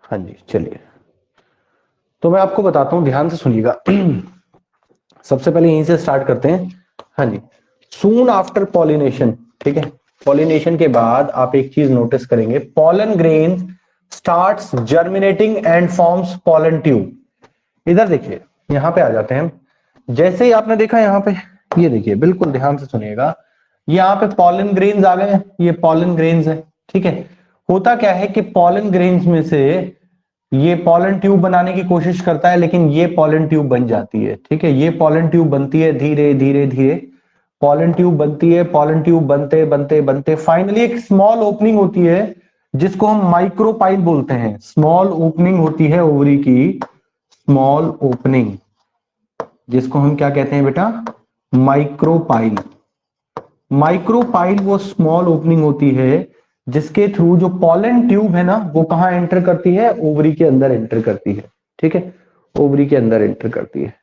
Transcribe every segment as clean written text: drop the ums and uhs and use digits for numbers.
हाँ जी, चलिए तो मैं आपको बताता हूं, ध्यान से सुनिएगा। सबसे पहले यहीं से स्टार्ट करते हैं। हाँ जी, सून आफ्टर पॉलिनेशन, ठीक है, पॉलिनेशन के बाद आप एक चीज नोटिस करेंगे, pollen grain starts germinating and forms pollen tube. इधर देखिए, यहां पे आ जाते हैं हम। जैसे ही आपने देखा यहाँ पे, ये देखिए, बिल्कुल ध्यान से सुनिएगा, यहाँ पे पॉलन ग्रेन्स आ गए, ये पॉलन ग्रेन्स है, ठीक है। होता क्या है कि पॉलन ग्रेन्स में से ये पॉलन ट्यूब बनाने की कोशिश करता है, लेकिन ये पॉलन ट्यूब बन जाती है, ठीक है। ये पॉलन ट्यूब बनती है, धीरे धीरे धीरे पॉलन ट्यूब बनती है। पॉलन ट्यूब बनते बनते बनते फाइनली एक स्मॉल ओपनिंग होती है, जिसको हम माइक्रोपाइल बोलते हैं। स्मॉल ओपनिंग होती है ओवरी की, स्मॉल ओपनिंग, जिसको हम क्या कहते हैं बेटा, माइक्रोपाइल। माइक्रोपाइल वो स्मॉल ओपनिंग होती है जिसके थ्रू जो पॉलन ट्यूब है ना, वो कहां एंटर करती है, ओवरी के अंदर एंटर करती है, ठीक है, ओवरी के अंदर एंटर करती है।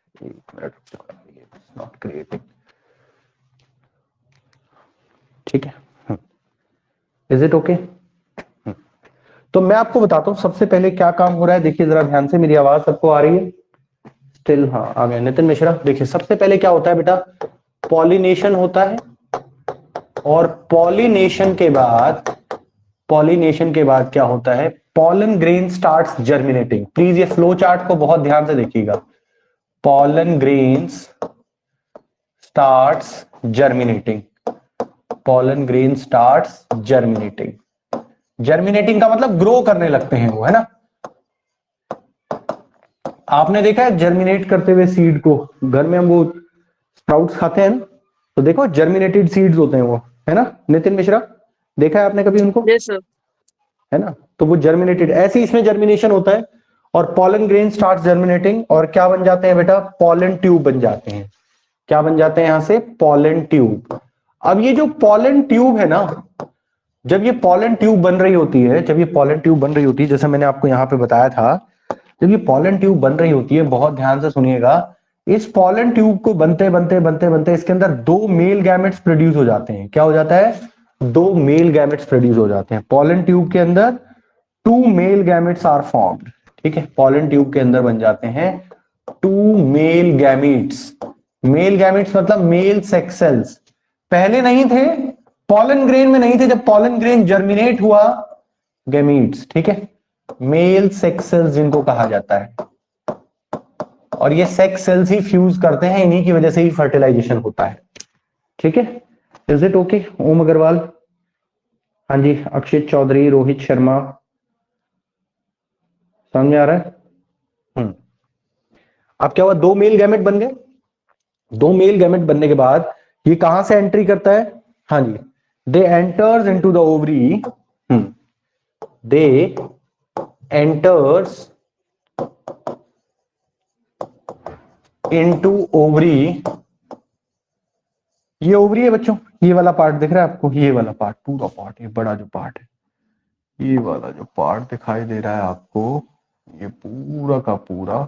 नॉट क्रिएटिंग, ठीक है, इज इट ओके। तो मैं आपको बताता हूं सबसे पहले क्या काम हो रहा है। देखिए जरा ध्यान से, मेरी आवाज सबको आ रही है स्टिल? हाँ आ गए नितिन मिश्रा। देखिए सबसे पहले क्या होता है बेटा, पॉलिनेशन होता है, और पॉलिनेशन के बाद क्या होता है, pollen grain starts germinating. Please ये फ्लो चार्ट को बहुत ध्यान से देखिएगा। Pollen grains starts germinating, pollen grain starts germinating. Germinating का मतलब ग्रो करने लगते हैं वो, है ना। आपने देखा है जर्मिनेट करते हुए सीड को, घर में हम वो स्प्राउट्स खाते हैं ना, तो देखो जर्मिनेटेड सीड्स होते हैं वो, है ना नितिन मिश्रा, देखा है आपने कभी उनको? Yes sir. है ना, तो वो जर्मिनेटेड, ऐसे ही इसमें जर्मिनेशन होता है। और पॉलन ग्रेन स्टार्ट जर्मिनेटिंग, और क्या बन जाते हैं बेटा, पॉलन ट्यूब बन जाते हैं। क्या बन जाते हैं यहां से, पॉलन ट्यूब। अब ये जो पॉलन ट्यूब है ना, जब ये पॉलन ट्यूब बन रही होती है, जब ये पॉलन ट्यूब बन रही होती है, जैसे मैंने आपको यहां पे बताया था, जब ये पॉलन ट्यूब बन रही होती है, बहुत ध्यान से सुनिएगा, इस पॉलन ट्यूब को बनते बनते बनते बनते इसके अंदर दो मेल गैमेट्स प्रोड्यूस हो जाते हैं। क्या हो जाता है, दो मेल गैमेट्स प्रोड्यूस हो जाते हैं पॉलन ट्यूब के अंदर। Two male gametes are formed, ठीक है, पॉलन ट्यूब के अंदर बन जाते हैं two male gametes. Male gametes मतलब मेल सेक्स सेल्स। पहले नहीं थे, पॉलन ग्रेन में नहीं थे, जब पॉलन ग्रेन जर्मिनेट हुआ, गैमीट्स, ठीक है, मेल सेक्स सेल्स जिनको कहा जाता है। और ये सेक्स सेल्स ही फ्यूज करते हैं, इन्हीं की वजह से ही फर्टिलाइजेशन होता है, ठीक है। Is it okay? Om Agarwal, हाँ जी, अक्षित चौधरी, रोहित शर्मा, समझ में आ रहा है? अब क्या हुआ, दो मेल गैमेट बन गए। दो मेल गैमेट बनने के बाद ये कहां से एंट्री करता है, हाँ जी, they enters into the ovary, they enters into ovary. ये ओवरी है बच्चों, ये वाला पार्ट दिख रहा है आपको, ये वाला पार्ट, पूरा पार्ट, ये बड़ा जो पार्ट है, ये वाला जो पार्ट दिखाई दे रहा है आपको, ये पूरा का पूरा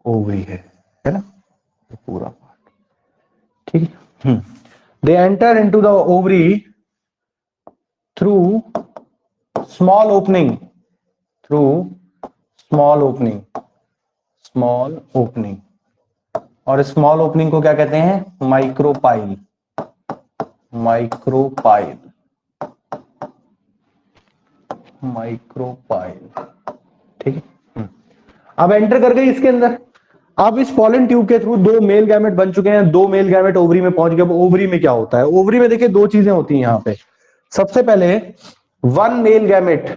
ओवरी है ना, ये पूरा पार्ट, ठीक है। They enter into the ovary through small opening, through small opening, small opening. और स्मॉल ओपनिंग को क्या कहते हैं, माइक्रोपाइल, माइक्रोपाइल, माइक्रोपाइल, ठीक है। अब एंटर कर गई इसके अंदर। अब इस पॉलन ट्यूब के थ्रू दो मेल गैमेट बन चुके हैं, दो मेल गैमेट ओवरी में पहुंच गए। अब ओवरी में क्या होता है, ओवरी में देखिए दो चीजें होती हैं यहां पे। सबसे पहले one male gamete,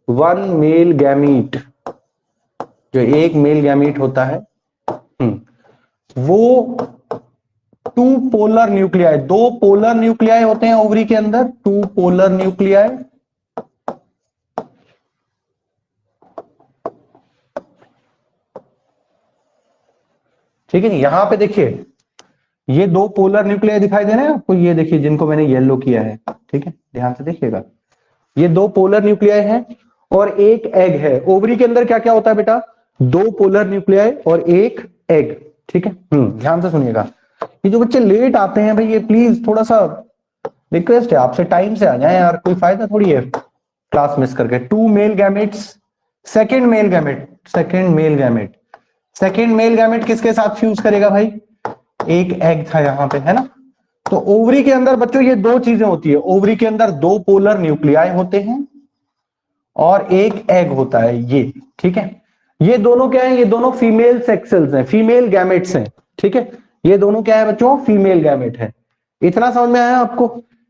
one male gamete, जो एक मेल गैमीट होता है, वो टू पोलर न्यूक्लियाई, दो पोलर न्यूक्लियाई होते हैं ओवरी के अंदर, टू पोलर न्यूक्लियाई। ठीक है, यहां पे देखिए ये दो पोलर न्यूक्लियाई दिखाई दे रहे हैं आपको, ये देखिए जिनको मैंने येलो किया है, ठीक है, ध्यान से देखिएगा, ये दो पोलर न्यूक्लियाई है और एक एग है। ओवरी के अंदर क्या क्या होता है बेटा, दो पोलर न्यूक्लियाई और एक एग, ठीक है। ध्यान से सुनिएगा। ये जो बच्चे लेट आते हैं भाई, ये प्लीज थोड़ा सा रिक्वेस्ट है आपसे, टाइम से आ जाए यार, कोई फायदा थोड़ी है क्लास मिस करके। Two male gametes second male gamete, second male gamete, second male gamete किसके साथ फ्यूज करेगा भाई? एक एग था यहां पे, है ना। तो ओवरी के अंदर बच्चों ये दो चीजें होती है, ओवरी के अंदर दो पोलर न्यूक्लियाई होते हैं और एक एग होता है ये, ठीक है। ये दोनों क्या है? ये दोनों फीमेल सेक्स सेल्स हैं, फीमेल गैमेट्स हैं, ठीक है। ये दोनों क्या है बच्चों? फीमेल गैमेट है। इतना समझ में आया आपको?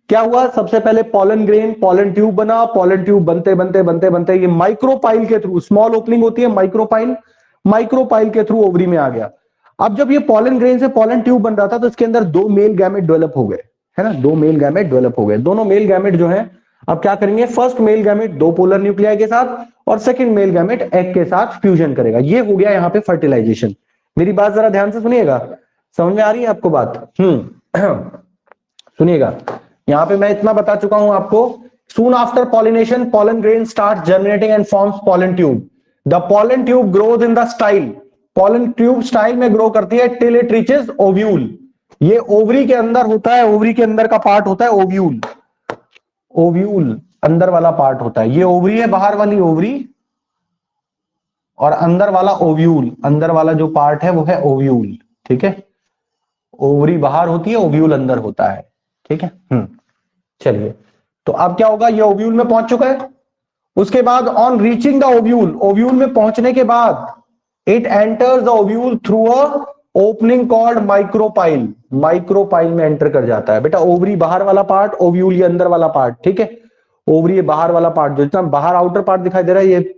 क्या हुआ? सबसे पहले पॉलन ग्रेन, पॉलन ट्यूब बना, पॉलन ट्यूब बनते बनते बनते बनते ये माइक्रोपाइल के थ्रू, स्मॉल ओपनिंग होती है माइक्रोपाइल, माइक्रोपाइल के थ्रू ओवरी में आ गया। अब जब ये पॉलन ग्रेन से पॉलन ट्यूब बन रहा था तो इसके अंदर दो मेल गैमेट डेवलप हो गए, है ना, दो मेल गैमेट डेवलप हो गए। दोनों मेल गैमेट जो है अब क्या करेंगे? फर्स्ट मेल गैमेट दो पोलर न्यूक्लियाई के साथ और सेकंड मेल गैमेट एग के साथ फ्यूजन करेगा। ये हो गया यहाँ पे फर्टिलाइजेशन। मेरी बात जरा ध्यान से सुनिएगा, समझ में आ रही है आपको बात? सुनिएगा, यहां पे मैं इतना बता चुका हूं आपको। सून after pollination pollen grain starts germinating and forms pollen tube. The pollen tube grows in the style. pollen tube style में ग्रो करती है till it reaches ovule. ये ओवरी के अंदर होता है, ओवरी के अंदर का पार्ट होता है ओव्यूल, ओव्यूल अंदर वाला पार्ट होता है। ये ओवरी है, बाहर वाली ओवरी, और अंदर वाला ओव्यूल, अंदर वाला जो पार्ट है वो है ओव्यूल, ठीक है। ओवरी बाहर होती है, ओव्यूल अंदर होता है, ठीक है। चलिए, तो अब क्या होगा? ये ओव्यूल में पहुंच चुका है। उसके बाद on reaching the ovule, ovule में पहुंचने के बाद it enters the ovule through a opening called micropyle, micropyle में एंटर कर जाता है। बेटा ओवरी बाहर वाला पार्ट, ओव्यूल ये अंदर वाला पार्ट, ठीक है। ओवरी ये बाहर वाला पार्ट, जो इतना बाहर आउटर पार्ट दिखाई दे रहा है ये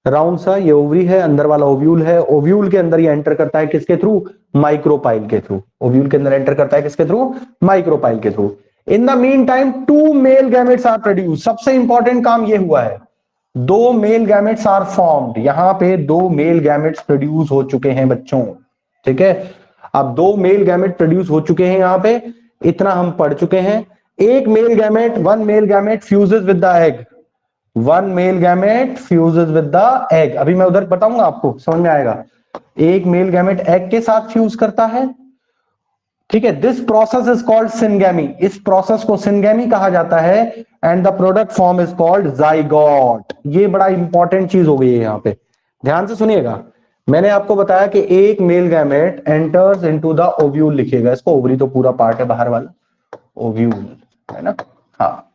राउंड सा, ये ओवरी है, अंदर वाला ओव्यूल है। ओव्यूल के अंदर ये एंटर करता है किसके थ्रू? माइक्रोपाइल के थ्रू। ओव्यूल के अंदर एंटर करता है किसके थ्रू? माइक्रोपाइल के थ्रू। In the meantime two male gametes are produce. सबसे इंपॉर्टेंट काम ये हुआ है, दो मेल गैमेट्स आर फॉर्म्ड। यहां पे दो मेल गैमेट्स प्रोड्यूस हो चुके हैं बच्चों, ठीक है। अब दो मेल गैमेट प्रोड्यूस हो चुके हैं यहां पे, इतना हम पढ़ चुके हैं। एक male gamete, one male gamete fuses with the egg, one male gamete fuses with the egg. अभी मैं उधर बताऊंगा आपको, समझ में आएगा। एक मेल गैमेट एग के साथ फ्यूज करता है, ठीक है। This process is called syngamy, इस प्रोसेस को सिनगैमी कहा जाता है। And the product form is called zygote. ये बड़ा इंपॉर्टेंट चीज हो गई है यहां पे, ध्यान से सुनिएगा। मैंने आपको बताया कि एक male gamete enters into the ovule, लिखिएगा इसको, ओवरी तो पूरा पार्ट है बाहर वाला, ओव्यूल, है ना। हाँ,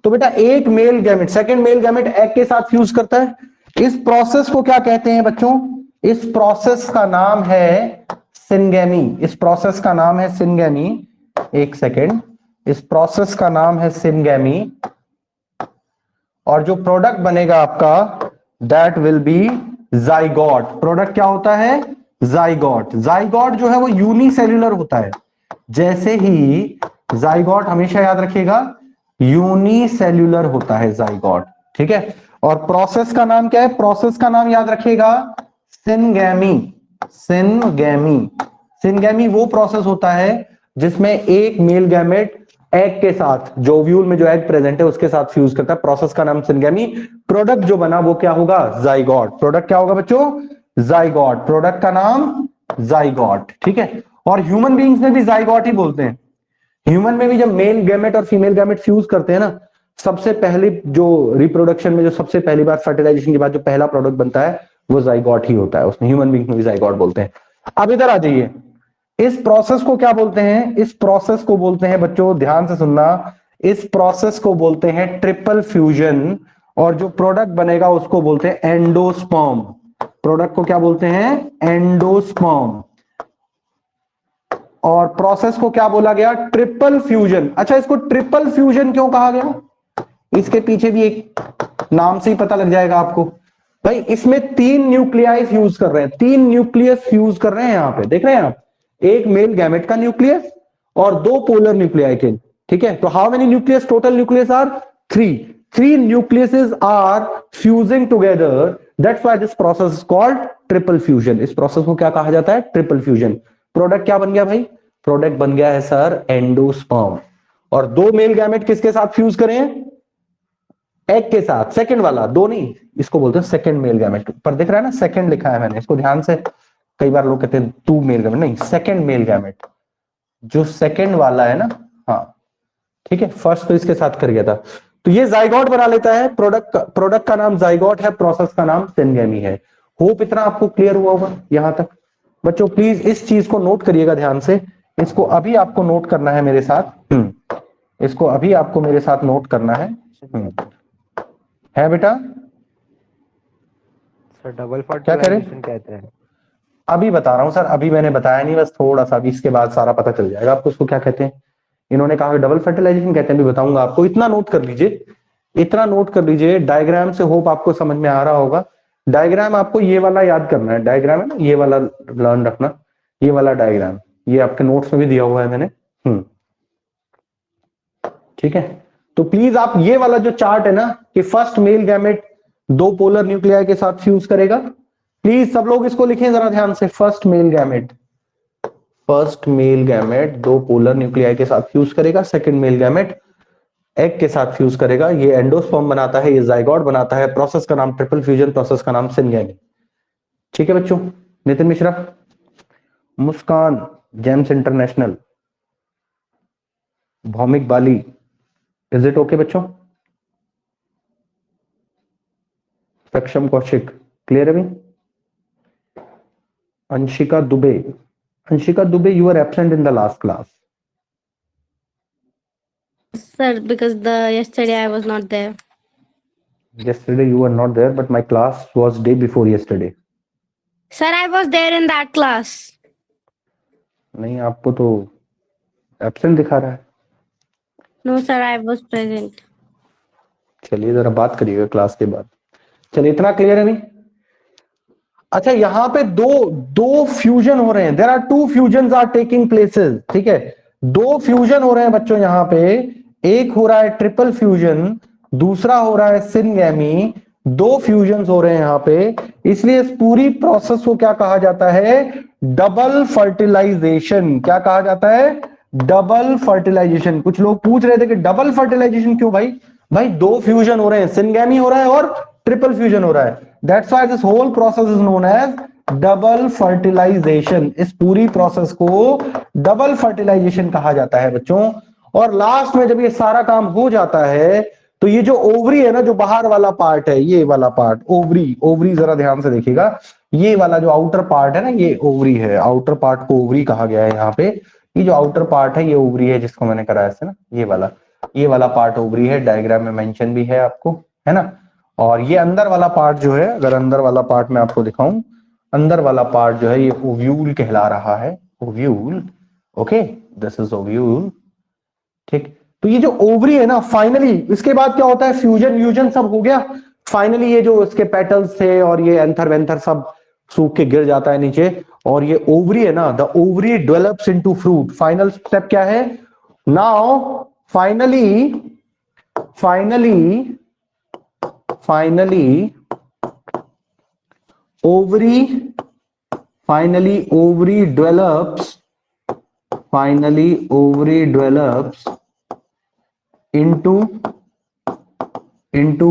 तो बेटा एक male gamete second male gamete egg के साथ फ्यूज करता है। इस प्रोसेस को क्या कहते हैं बच्चों? इस प्रोसेस का नाम है सिनगैमी, इस प्रोसेस का नाम है सिनगैमी। एक सेकेंड, इस प्रोसेस का नाम है सिनगैमी, और जो प्रोडक्ट बनेगा आपका that will be zygote. Product क्या होता है? जाइगोट। जाइगोट जो है वो यूनिसेल्यूलर होता है। जैसे ही जाइगोट, हमेशा याद रखिएगा, यूनिसेल्यूलर होता है जाइगोट, ठीक है। और प्रोसेस का नाम क्या है? प्रोसेस का नाम याद रखिएगा सिनगैमी, सिनगैमी। सिनगैमी वो प्रोसेस होता है जिसमें एक मेल गैमेट एग के साथ, जो ओव्यूल में जो एग प्रेजेंट है उसके साथ फ्यूज करता है। प्रोसेस का नाम सिनगैमी। प्रोडक्ट जो बना वो क्या होगा? जाइगोट। प्रोडक्ट क्या होगा बच्चों? जाइगोट। प्रोडक्ट का नाम जाइगोट, ठीक है। और ह्यूमन बीइंग्स में भी जाइगोट ही बोलते हैं। ह्यूमन में भी जब मेल गैमेट और फीमेल गैमेट फ्यूज करते हैं ना, सबसे पहले जो रिप्रोडक्शन में जो सबसे पहली बार फर्टिलाइजेशन के बाद जो पहला प्रोडक्ट बनता है वो जाइगोट ही होता है। उसमें ह्यूमन बीइंग में भी जाइगोट बोलते हैं। अब इधर आ जाइए, इस प्रोसेस को क्या बोलते हैं? इस प्रोसेस को बोलते हैं बच्चों, ध्यान से सुनना, इस प्रोसेस को बोलते हैं ट्रिपल फ्यूजन। और जो प्रोडक्ट बनेगा उसको बोलते हैं एंडोस्पर्म। प्रोडक्ट को क्या बोलते हैं? एंडोस्पर्म। और प्रोसेस को क्या बोला गया? Triple fusion. अच्छा, इसको ट्रिपल फ्यूजन क्यों कहा गया? इसके पीछे भी एक नाम से ही पता लग जाएगा आपको। भाई इसमें तीन न्यूक्लियाई फ्यूज कर रहे हैं, तीन न्यूक्लियस फ्यूज कर रहे हैं। यहां पे देख रहे हैं आप, एक मेल गैमेट का न्यूक्लियस और दो पोलर न्यूक्लियाई के, ठीक है। तो how many nucleus? Total nucleus are three. Three nucleuses are fusing together, that's why this process is called triple fusion. इस प्रोसेस को क्या कहा जाता है? Triple fusion. प्रोडक्ट क्या बन गया भाई? प्रोडक्ट बन गया है सर एंडोस्पर्म। और दो मेल गैमेट किसके साथ फ्यूज करें? एग के साथ। सेकंड वाला, दो नहीं, इसको बोलते हैं सेकंड मेल गैमेट। पर दिख रहा है ना, सेकंड लिखा है मैंने, इसको ध्यान से, कई बार लोग कहते हैं टू मेल गैमेट, नहीं, सेकंड मेल गैमेट। जो सेकंड वाला है ना, हाँ ठीक है, फर्स्ट तो इसके साथ कर गया था, तो ये जाइगोट बना लेता है, प्रोडक्ट का नाम जाइगोट है, प्रोसेस का नाम सिनगेमी है। होप इतना आपको क्लियर हुआ होगा यहां तक। बच्चों प्लीज इस चीज को नोट करिएगा ध्यान से, इसको अभी आपको नोट करना है मेरे साथ। इसको अभी आपको मेरे साथ नोट करना है। है बेटा? सर डबल क्या करें? फर्टिलाइजेशन कहते हैं। अभी बता रहा हूं सर, अभी मैंने बताया नहीं, बस थोड़ा सा, अभी इसके बाद सारा पता चल जाएगा आपको उसको क्या कहते हैं। इन्होंने कहा डबल फर्टिलाइजेशन कहते हैं, भी बताऊंगा आपको। इतना नोट कर लीजिए, इतना नोट कर लीजिए, डायग्राम से होप आपको समझ में आ रहा होगा। डायग्राम आपको ये वाला याद करना है, डायग्राम है ना ये वाला, लर्न रखना, ये वाला डायग्राम, ये आपके नोट्स में भी दिया हुआ है मैंने। ठीक है, तो प्लीज आप ये वाला जो चार्ट है ना, कि फर्स्ट मेल गैमेट दो पोलर न्यूक्लियाई के साथ फ्यूज करेगा, प्लीज सब लोग इसको लिखें जरा ध्यान से। फर्स्ट मेल गैमेट दो पोलर न्यूक्लियाई के साथ फ्यूज करेगा, सेकंड मेल गैमेट एग के साथ फ्यूज करेगा, ये एंडोस्पर्म बनाता है, ये जाइगोट बनाता है, प्रोसेस का नाम ट्रिपल फ्यूजन, प्रोसेस का नाम सिनगेमी। ठीक है बच्चों? Nitin Mishra, Muskan, James international, Bhoumik Bali, is it okay बच्चों? सक्षम कौशिक, क्लियर है भाई? Anshika Dubey, you were absent in the last class. Sir, because yesterday I was not there. Yesterday you were not there, but my class was day before yesterday. Sir, I was there in that class. नहीं, आपको तो absent दिखा रहा है। No, sir, I was present. चलिए जरा बात करिएगा क्लास के बाद। चलिए इतना क्लियर है नहीं? अच्छा, यहाँ पे दो फ्यूजन हो रहे हैं, there are two fusion are taking places. ठीक है, दो फ्यूजन हो रहे हैं बच्चों यहाँ पे, एक हो रहा है ट्रिपल फ्यूजन, दूसरा हो रहा है सिनगेमी। दो फ्यूजन हो रहे हैं यहाँ पे, इसलिए इस पूरी प्रोसेस को क्या कहा जाता है? Double fertilization. क्या कहा जाता है? Double fertilization. कुछ लोग पूछ रहे थे कि डबल फर्टिलाइजेशन क्यों भाई? भाई दो फ्यूजन हो रहे हैं, सिनगेमी हो रहा है और ट्रिपल फ्यूजन हो रहा है, that's why this whole process is known as double fertilization. इस पूरी प्रोसेस को डबल फर्टिलाइजेशन कहा जाता है बच्चों। और लास्ट में जब ये सारा काम हो जाता है, तो ये जो ओवरी है ना, जो बाहर वाला पार्ट है, ये वाला पार्ट ओवरी जरा ध्यान से देखिएगा, ये वाला जो आउटर पार्ट है ना, ये ओवरी है। आउटर पार्ट को ओवरी कहा गया है यहाँ पे। ये जो आउटर पार्ट है ये ओवरी है, जिसको मैंने कराया ऐसे ना, ये वाला पार्ट ओवरी है, डायग्राम में मेंशन भी है आपको, है ना। और ये अंदर वाला पार्ट जो है, अगर अंदर वाला पार्ट मैं आपको दिखाऊं, अंदर वाला पार्ट जो है ये ओव्यूल कहला रहा है, ovule. Okay, this is ovule. ठीक, तो ये जो ओवरी है ना, फाइनली इसके बाद क्या होता है? फ्यूजन सब हो गया, फाइनली ये जो इसके पेटल्स थे और ये एंथर वेंथर सब सूख के गिर जाता है नीचे, और ये ओवरी है ना, the ovary develops into fruit. Final step क्या है? Now finally ovary develops into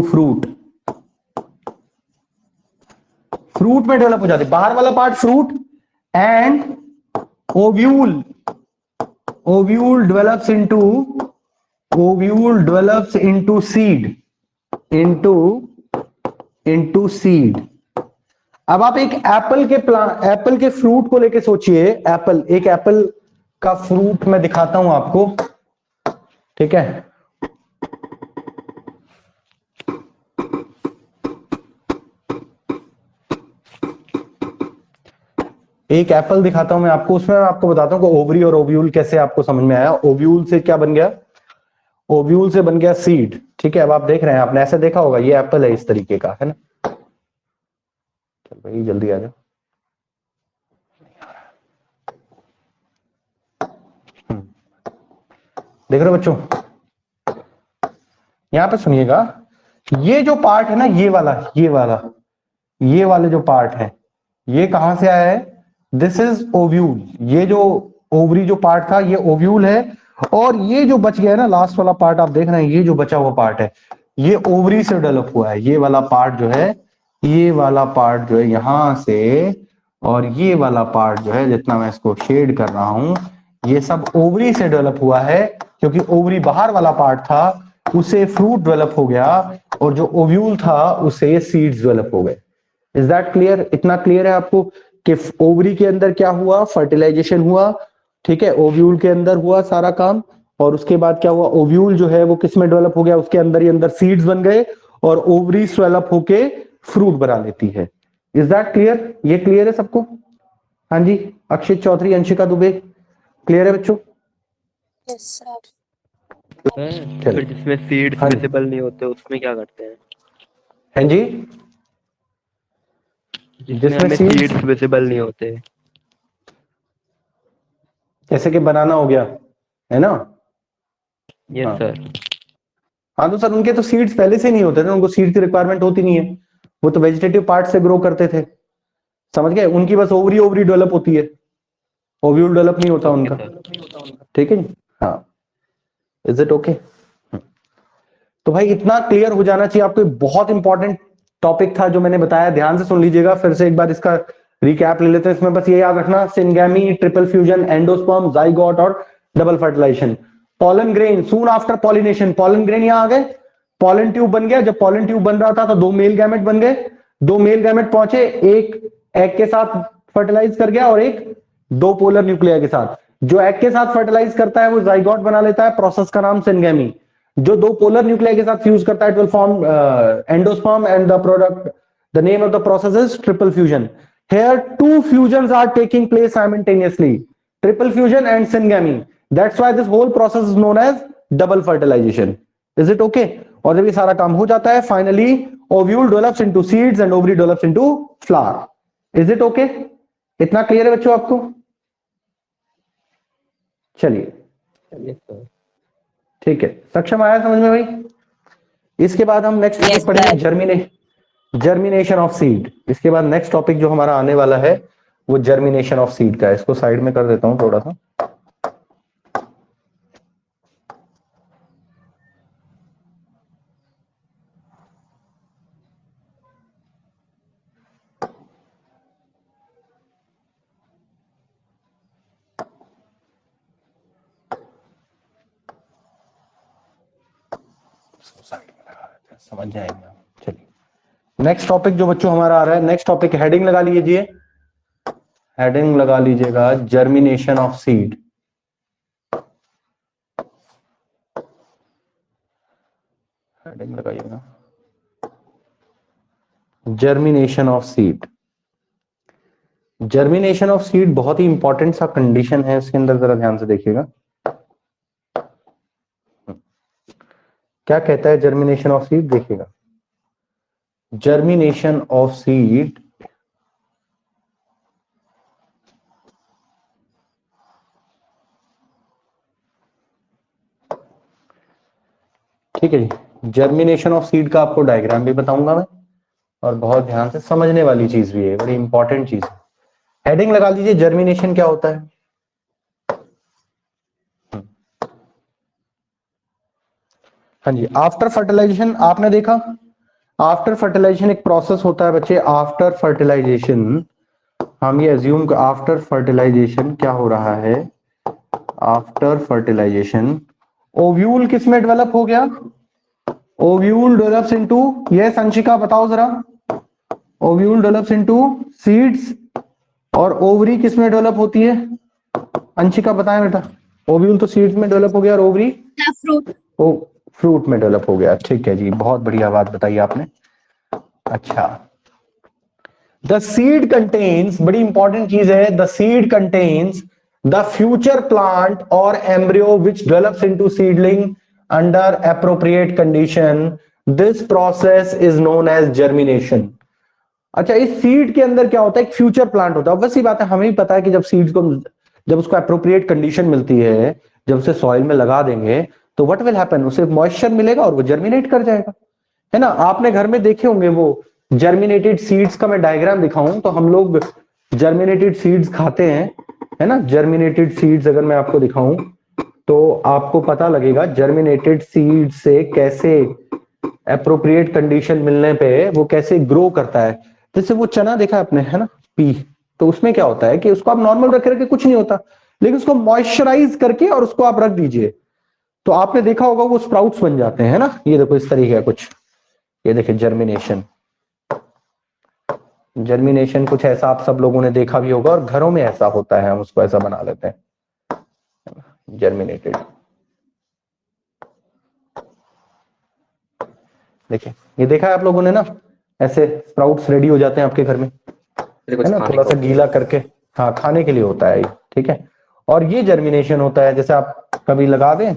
fruit में डेवलप हो जाते, बाहर वाला part fruit, and ovule develops into seed, into seed. अब आप एक एप्पल के फ्रूट को लेके सोचिए। एक एप्पल का फ्रूट मैं दिखाता हूं आपको, ठीक है। एक एप्पल दिखाता हूं मैं आपको, उसमें मैं आपको बताता हूं कि ओवरी और ओव्यूल कैसे आपको समझ में आया। ओव्यूल से क्या बन गया? ओव्यूल से बन गया सीड। ठीक है, अब आप देख रहे हैं, आपने ऐसे देखा होगा, ये एप्पल है इस तरीके का, है ना। चल भाई जल्दी आ जाओ। देख रहे हो बच्चों, यहां पे सुनिएगा, ये जो पार्ट है ना, ये वाले जो पार्ट है, ये कहां से आया है? This is ovule. ये जो ओवरी जो पार्ट था, ये ओव्यूल है, और ये जो बच गया है ना, लास्ट वाला पार्ट आप देख रहे हैं, ये जो बचा हुआ पार्ट है, ये ओवरी से डेवलप हुआ है। ये वाला पार्ट जो है, यहां से, और ये वाला पार्ट जो है, जितना मैं इसको शेड कर रहा हूं, ये सब ओवरी से डेवलप हुआ है, क्योंकि ओवरी बाहर वाला पार्ट था, उसे फ्रूट डेवलप हो गया, और जो ओव्यूल था उसे सीड्स डेवलप हो गए। Is that clear? इतना क्लियर है आपको कि ओवरी के अंदर क्या हुआ, फर्टिलाइजेशन हुआ, ठीक है, ओव्यूल के अंदर हुआ सारा काम, और उसके बाद क्या हुआ, ओव्यूल जो है वो किस में डेवलप हो गया, उसके अंदर ही अंदर सीड्स बन गए, और ओवरी डेवलप होके फ्रूट बना लेती है। Is that clear? ये क्लियर है सबको? हाँ जी, अक्षित चौधरी, अंशिका दुबे, क्लियर है बच्चों? Yes, sir. है। चलिए, फिर जिसमें सीड्स हाँ जी, विजिबल नहीं होते उसमें क्या करते हैं? हाँ जी, जिसमें जिसमें हमें सीड्स, सीड्स विजिबल नहीं होते। जैसे कि बनाना हो गया, है ना? यस हाँ सर। हाँ, तो सर उनके तो सीड्स पहले से नहीं होते थे, उनको सीड की रिक्वायरमेंट होती नहीं है, वो तो वेजिटेटिव पार्ट से ग्रो करते थे, समझ गए? उनकी बस ओवरी ओवरी डेवलप होती है, ओव्यूल डेवलप नहीं होता ओके उनका। सर। ठीक है जी, हाँ। Is it okay? तो भाई इतना क्लियर हो जाना चाहिए आपको, बहुत इंपॉर्टेंट टॉपिक था जो मैंने बताया, ध्यान से सुन लीजिएगा, फिर से एक बार इसका रिकैप ले लेते हैं। इसमें बस ये याद रखना, syngamy, triple fusion, endosperm, zygote और double fertilisation. Pollen grain, soon after pollination, pollen grain यहां आ गए, पॉलन ट्यूब बन गया। जब पॉलन ट्यूब बन रहा था तो दो मेल गैमेट बन गए, दो मेल गैमेट पहुंचे, एक एग के साथ फर्टिलाइज कर गया और एक दो पोलर न्यूक्लियर के साथ। जो एग के साथ फर्टिलाइज करता है वो जाइगोट बना लेता है, प्रोसेस का नाम सिंगैमी। जो दो पोलर न्यूक्लियर के साथ फ्यूज करता है, it will form endosperm, and the product, the name of the process is triple fusion. Here two fusions are taking place simultaneously, triple fusion and syngamy. That's why this whole process is known as double fertilization. Is it okay? और जब ये सारा काम हो जाता है, finally ovule develops into seeds and ovary develops into flower. Is it okay? इतना clear है बच्चों आपको? चलिए, यस सर। ठीक है, सक्षम आया समझ में भाई? इसके बाद हम नेक्स्ट टॉपिक पढ़ेंगे, जर्मिनेशन ऑफ सीड। इसके बाद नेक्स्ट टॉपिक जो हमारा आने वाला है वो जर्मिनेशन ऑफ सीड का है। इसको साइड में कर देता हूं थोड़ा सा। समझ जाएंगे आप। चलिए, नेक्स्ट टॉपिक जो बच्चों हमारा आ रहा है, नेक्स्ट टॉपिक हेडिंग लगा लीजिए, हेडिंग लगा लीजिएगा, जर्मिनेशन ऑफ सीड। हेडिंग लगाइएगा, germination of seed. Germination of seed बहुत ही इंपॉर्टेंट सा कंडीशन है, इसके अंदर जरा ध्यान से देखिएगा क्या कहता है जर्मिनेशन ऑफ सीड। देखिएगा, जर्मिनेशन ऑफ सीड ठीक है जी। जर्मिनेशन ऑफ सीड का आपको डायग्राम भी बताऊंगा मैं, और बहुत ध्यान से समझने वाली चीज भी है, बड़ी इंपॉर्टेंट चीज है। हेडिंग लगा लीजिए, जर्मिनेशन क्या होता है। हाँ जी, आफ्टर फर्टिलाइजेशन आपने देखा, आफ्टर फर्टिलाइजेशन एक प्रोसेस होता है बच्चे। आफ्टर फर्टिलाइजेशन हम ये अज्यूम, आफ्टर फर्टिलाइजेशन क्या हो रहा है, आफ्टर फर्टिलाइजेशन ओव्यूल किस में डेवलप हो गया, ovule develops into, yes Anshika बताओ जरा, ओव्यूल डेवलप्स इनटू सीड्स, और ओवरी किस में डेवलप होती है, अंशिका बताएं बेटा। ओव्यूल तो सीड्स में डेवलप हो गया और ओवरी Fruit. ओ फ्रूट में डेवलप हो गया। ठीक है जी, बहुत बढ़िया बात बताई आपने। अच्छा, द सीड कंटेन्स, बड़ी इंपॉर्टेंट चीज है, the seed contains the future plant और embryo which develops into seedling under appropriate condition. This process is known as germination. अच्छा, इस सीड के अंदर क्या होता है, एक फ्यूचर प्लांट होता है। बस ये बात है, हमें भी पता है कि जब सीड्स को, जब उसको एप्रोप्रिएट कंडीशन मिलती है, जब उसे सॉइल में लगा देंगे तो व्हाट विल हैपन, उसे मॉइस्चर मिलेगा और वो जर्मिनेट कर जाएगा, है ना? आपने घर में देखे होंगे वो जर्मिनेटेड सीड्स का मैं डायग्राम दिखाऊं तो हम लोग जर्मिनेटेड सीड्स खाते हैं, है ना? जर्मिनेटेड सीड्स अगर मैं आपको दिखाऊं तो आपको पता लगेगा जर्मिनेटेड सीड से कैसे एप्रोप्रिएट कंडीशन मिलने पे वो कैसे ग्रो करता है। जैसे वो चना देखा आपने, है ना, पी, तो उसमें क्या होता है कि उसको आप नॉर्मल रखे रखे कुछ नहीं होता, लेकिन उसको मॉइस्चराइज करके और उसको आप रख दीजिए, तो आपने देखा होगा वो स्प्राउट्स बन जाते हैं, है ना। ये देखो इस तरीके का कुछ, ये देखिए जर्मिनेशन। जर्मिनेशन कुछ ऐसा आप सब लोगों ने देखा भी होगा और घरों में ऐसा होता है, हम उसको ऐसा बना लेते हैं, जर्मिनेटेड। देखिए ये देखा है आप लोगों ने ना, ऐसे स्प्राउट्स रेडी हो जाते हैं आपके घर में, कुछ है ना, खाने थोड़ा को सा गीला करके। हाँ, खाने के लिए होता है ये, ठीक है। और ये जर्मिनेशन होता है, जैसे आप कभी लगा दें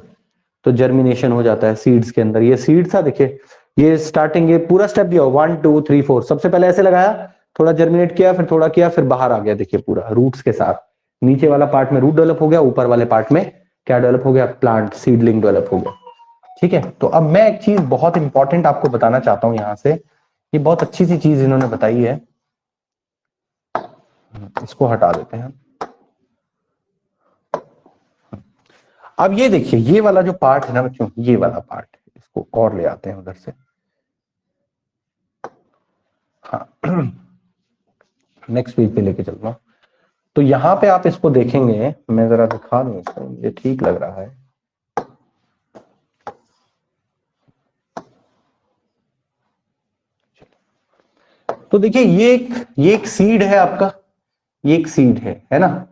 तो जर्मिनेशन हो जाता है सीड्स के अंदर। ये सीड्स था, देखिए ये स्टार्टिंग, ये पूरा स्टेप दिया 1 2 3 4। सबसे पहले ऐसे लगाया, थोड़ा जर्मिनेट किया, फिर थोड़ा किया, फिर बाहर आ गया, देखिए पूरा रूट्स के साथ। नीचे वाला पार्ट में रूट डेवलप हो गया, ऊपर वाले पार्ट में क्या डेवलप हो गया, प्लांट सीडलिंग डेवलप हो गया, ठीक है। तो अब मैं एक चीज बहुत इंपॉर्टेंट आपको बताना चाहता हूं यहां से, ये बहुत अच्छी सी चीज इन्होंने बताई है, इसको हटा देते हैं। अब ये देखिए, ये वाला जो पार्ट है ना बच्चों, ये वाला पार्ट, इसको और ले आते हैं उधर से। हाँ, नेक्स्ट पेज पे लेके चलता हूं। तो यहां पे आप इसको देखेंगे, मैं जरा दिखा दूं इसको, ये ठीक लग रहा है। तो देखिए ये एक सीड है आपका, ये एक सीड है ना।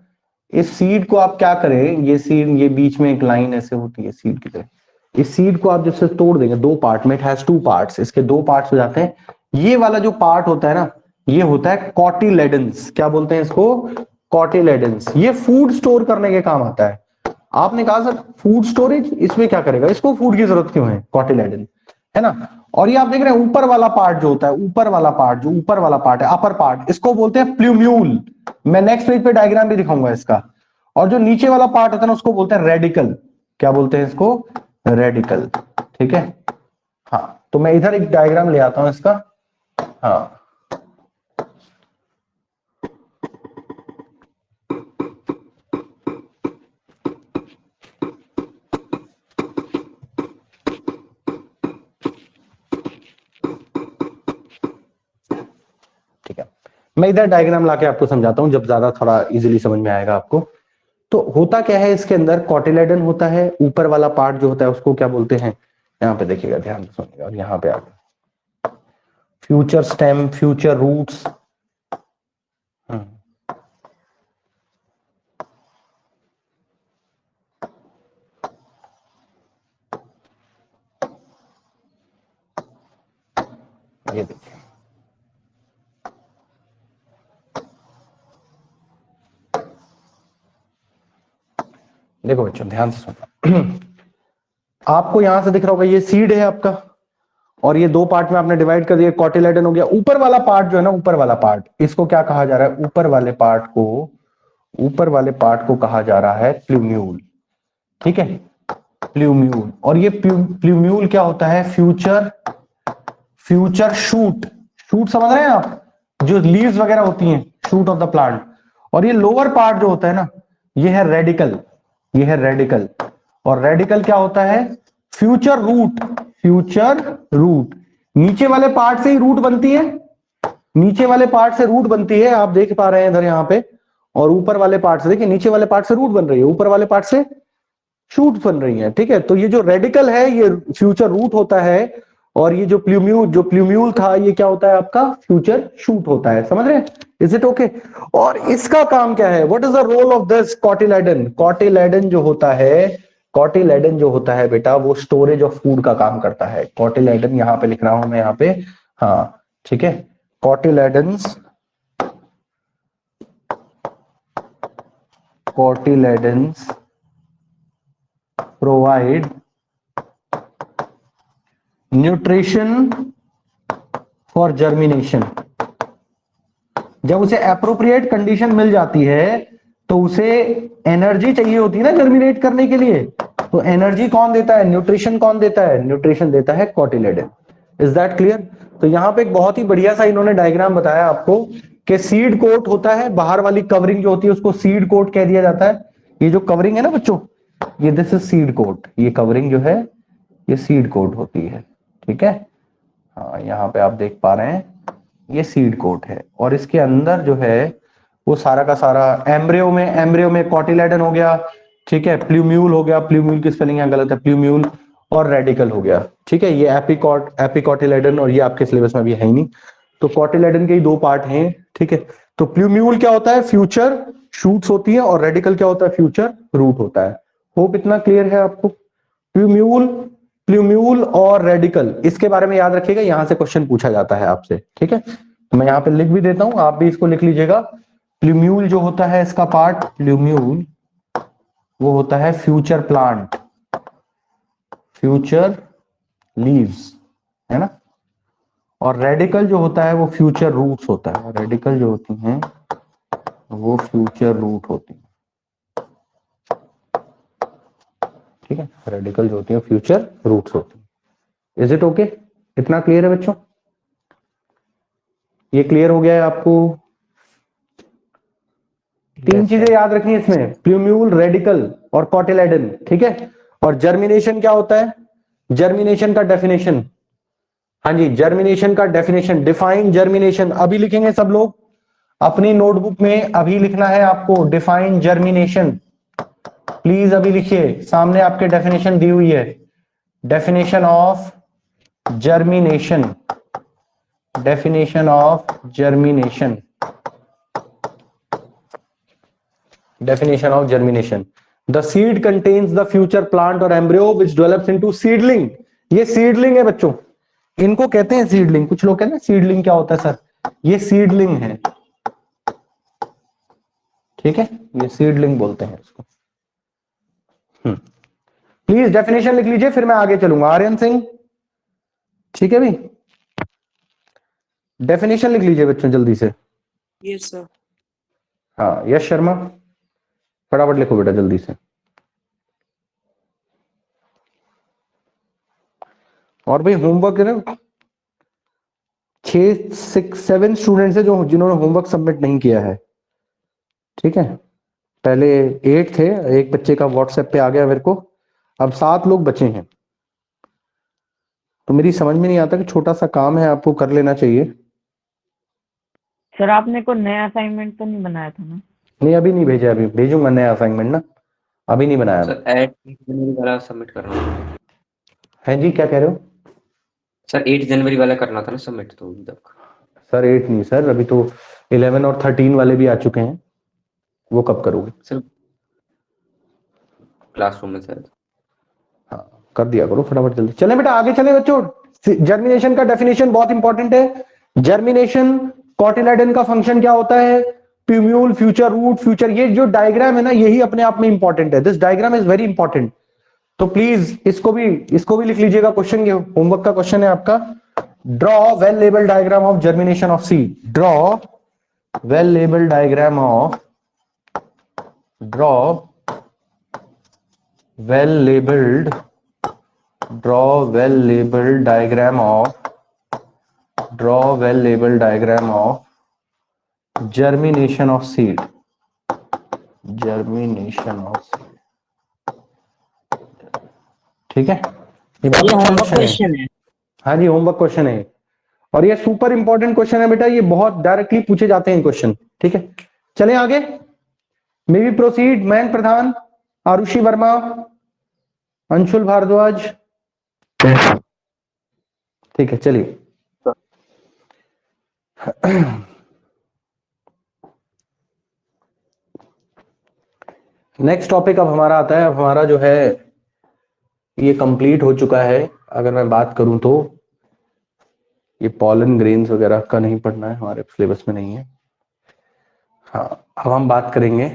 इस सीड को आप क्या करें, ये सीड, ये बीच में एक लाइन ऐसे होती है सीड की तरह। इस सीड को आप जैसे तोड़ देंगे दो पार्ट में, इट हैज टू पार्ट्स, इसके दो पार्ट्स हो जाते हैं। ये वाला जो पार्ट होता है ना, ये होता है कॉटिलेडन्स। क्या बोलते हैं इसको, कॉटिलेडन्स। ये फूड स्टोर करने के काम आता है। आपने कहा सर फूड स्टोरेज, इसमें क्या करेगा, इसको फूड की जरूरत क्यों है, कॉटिलेडन, है ना। और ये आप देख रहे हैं ऊपर वाला पार्ट जो होता है, ऊपर वाला पार्ट, जो ऊपर वाला पार्ट है, अपर पार्ट, इसको बोलते हैं प्लूम्यूल। मैं नेक्स्ट पेज पे डायग्राम भी दिखाऊंगा इसका। और जो नीचे वाला पार्ट होता है ना, उसको बोलते हैं रेडिकल। क्या बोलते हैं इसको, रेडिकल, ठीक है। हाँ, तो मैं इधर एक डायग्राम ले आता हूं इसका। हाँ, ठीक है, मैं इधर डायग्राम लाके आपको समझाता हूं, जब ज्यादा थोड़ा इजीली समझ में आएगा आपको। तो होता क्या है, इसके अंदर कॉटिलेडन होता है, ऊपर वाला पार्ट जो होता है उसको क्या बोलते हैं, यहाँ पे देखिएगा, ध्यान से सुनिएगा, और यहाँ पे आगे फ्यूचर स्टेम, फ्यूचर रूट्स। ये देखिए, देखो बच्चों ध्यान से सुनना। आपको यहां से दिख रहा होगा ये सीड है आपका, और ये दो पार्ट में आपने डिवाइड कर दिया, कॉटिलेडन हो गया। ऊपर वाला पार्ट जो है ना, ऊपर वाला पार्ट, इसको क्या कहा जा रहा है, ऊपर वाले पार्ट को, ऊपर वाले पार्ट को कहा जा रहा है प्लूम्यूल, ठीक है, प्लूम्यूल। और ये प्लूम्यूल क्या होता है, फ्यूचर, फ्यूचर शूट। शूट समझ रहे हैं आप, जो लीव्स वगैरह होती हैं, शूट ऑफ द प्लांट। और ये लोअर पार्ट जो होता है ना, ये है रेडिकल, ये है रेडिकल। और रेडिकल क्या होता है, फ्यूचर रूट, फ्यूचर रूट। नीचे वाले पार्ट से ही रूट बनती है, नीचे वाले पार्ट से रूट बनती है, आप देख पा रहे हैं इधर यहाँ पे। और ऊपर वाले पार्ट से, देखिए नीचे वाले पार्ट से रूट बन रही है, ऊपर वाले पार्ट से शूट बन रही है, ठीक है। तो ये जो रेडिकल है ये फ्यूचर रूट होता है, और ये जो प्लूम्यूल था, ये क्या होता है आपका, फ्यूचर शूट होता है। समझ रहे हैं, इज इट ओके। और इसका काम क्या है, what is the role of this cotyledon. Cotyledon जो होता है, कॉटिलेडन जो होता है बेटा, वो स्टोरेज ऑफ फूड का काम करता है। कॉटिलेडन यहाँ पे लिख रहा हूं मैं, यहाँ पे, हाँ ठीक है। Cotyledons, cotyledons provide nutrition for germination. जब उसे अप्रोप्रिएट कंडीशन मिल जाती है तो उसे एनर्जी चाहिए होती है ना जर्मिनेट करने के लिए। तो एनर्जी कौन देता है, न्यूट्रिशन कौन देता है, न्यूट्रिशन देता है कॉटिलेडन। Is that clear. तो यहां पे एक बहुत ही बढ़िया सा इन्होंने डायग्राम बताया आपको कि सीड कोट होता है, बाहर वाली कवरिंग जो होती है उसको सीड कोट कह दिया जाता है। ये जो कवरिंग है ना बच्चों, ये दिस इज सीड कोट, ये कवरिंग जो है ये सीड कोट होती है, ठीक है। हाँ, यहाँ पे आप देख पा रहे हैं ये सीड कोट है। और इसके अंदर जो है वो सारा का सारा एम्ब्रियो में कॉटिलेडन हो गया, ठीक है, प्ल्यूम्यूल हो गया, प्ल्यूम्यूल की स्पेलिंग यहाँ गलत है, प्ल्यूम्यूल, और रेडिकल हो गया। ठीक है, ये एपिकोटिलेडन, और ये आपके सिलेबस में भी है ही नहीं, तो कोटिलेडन के ही दो पार्ट हैं। ठीक है, तो प्ल्यूम्यूल क्या होता है, फ्यूचर शूट्स होती है, और रेडिकल क्या होता है, फ्यूचर रूट होता है। होप इतना क्लियर है आपको। प्ल्यूम्यूल, प्ल्यूम्यूल और रेडिकल, इसके बारे में याद रखिएगा, यहां से क्वेश्चन पूछा जाता है आपसे। ठीक है, तो मैं यहाँ पे लिख भी देता हूं, आप भी इसको लिख लीजिएगा। प्ल्यूम्यूल जो होता है इसका पार्ट, प्ल्यूम्यूल वो होता है फ्यूचर प्लांट, फ्यूचर लीव्स, है ना। और रेडिकल जो होता है वो फ्यूचर रूट्स होता है, रेडिकल जो होती हैं वो फ्यूचर रूट होती है। ठीक है, रेडिकल जो होती है फ्यूचर रूट्स होती है। Is it okay? इतना क्लियर है बच्चों? ये क्लियर हो गया है आपको? तीन चीजें याद रखनी है इसमें, प्ल्यूम्यूल, रेडिकल और कोटिलेडन। ठीक है, और जर्मिनेशन क्या होता है, जर्मिनेशन का डेफिनेशन, हाँ जी, जर्मिनेशन का डेफिनेशन, डिफाइन जर्मिनेशन अभी लिखेंगे सब लोग अपनी नोटबुक में, अभी लिखना है आपको डिफाइन जर्मिनेशन। प्लीज अभी लिखिए, सामने आपके डेफिनेशन दी हुई है, definition of germination, definition of germination, definition of germination. The seed contains the future plant or embryo which develops into seedling. ये seedling है बच्चों, इनको कहते हैं seedling। कुछ लोग कहते हैं seedling क्या होता है सर, ये seedling है। ठीक है, ये seedling बोलते हैं इसको। प्लीज डेफिनेशन लिख लीजिए, फिर मैं आगे चलूंगा। आर्यन सिंह, ठीक है भाई, डेफिनेशन लिख लीजिए बच्चों जल्दी से। Yes sir. हाँ, यश शर्मा, फटाफट लिखो बेटा जल्दी से। और भाई होमवर्क है ना, 6-6-7 स्टूडेंट्स है जो जिन्होंने होमवर्क सबमिट नहीं किया है। ठीक है, पहले 8 थे, एक बच्चे का व्हाट्सएप पे आ गया मेरे को, अब 7 लोग बचे हैं। तो मेरी समझ में नहीं आता कि छोटा सा काम है, आपको कर लेना चाहिए। सर आपने को नया असाइनमेंट तो नहीं बनाया था ना? नहीं, अभी नहीं भेजा, अभी भेजूंगा नया असाइनमेंट ना, अभी नहीं बनाया। सर 8 जनवरी वाला सबमिट करना था। है जी, क्या कह रहे हो सर 8 जनवरी वाला करना था ना सबमिट, तो अभी तक। सर? 8 नहीं सर, अभी तो 11 और 13 वाले भी आ चुके हैं, वो कब करोगे? सर क्लासरूम में सर। हाँ, कर दिया करो फटाफट जल्दी। चले बेटा आगे चले बच्चों, जर्मिनेशन का डेफिनेशन बहुत इंपॉर्टेंट है। जर्मिनेशन, कोटिलेडन का फंक्शन क्या होता है, प्ल्यूम्यूल, फ्यूचर रूट, फ्यूचर, ये जो डायग्राम है ना यही अपने आप में इंपॉर्टेंट है, this diagram is very important. तो प्लीज इसको भी लिख लीजिएगा, क्वेश्चन के होमवर्क का क्वेश्चन है आपका, draw well label diagram of germination of seed. Draw well label diagram of, draw well labelled, draw well labeled diagram of germination of seed, germination of seed। ठीक है, ये होमवर्क क्वेश्चन है। हाँ जी, homework question है, और ये super important question है बेटा, ये बहुत डायरेक्टली पूछे जाते हैं क्वेश्चन। ठीक है, चलें आगे। मे बी प्रोसीड, मयंक प्रधान, आरुषि वर्मा, अंशुल भारद्वाज। ठीक है, चलिए। नेक्स्ट टॉपिक अब हमारा आता है, अब हमारा जो है ये कंप्लीट हो चुका है। अगर मैं बात करूं तो ये पॉलन ग्रेन्स वगैरह का नहीं पढ़ना है, हमारे सिलेबस में नहीं है। हाँ, अब हम बात करेंगे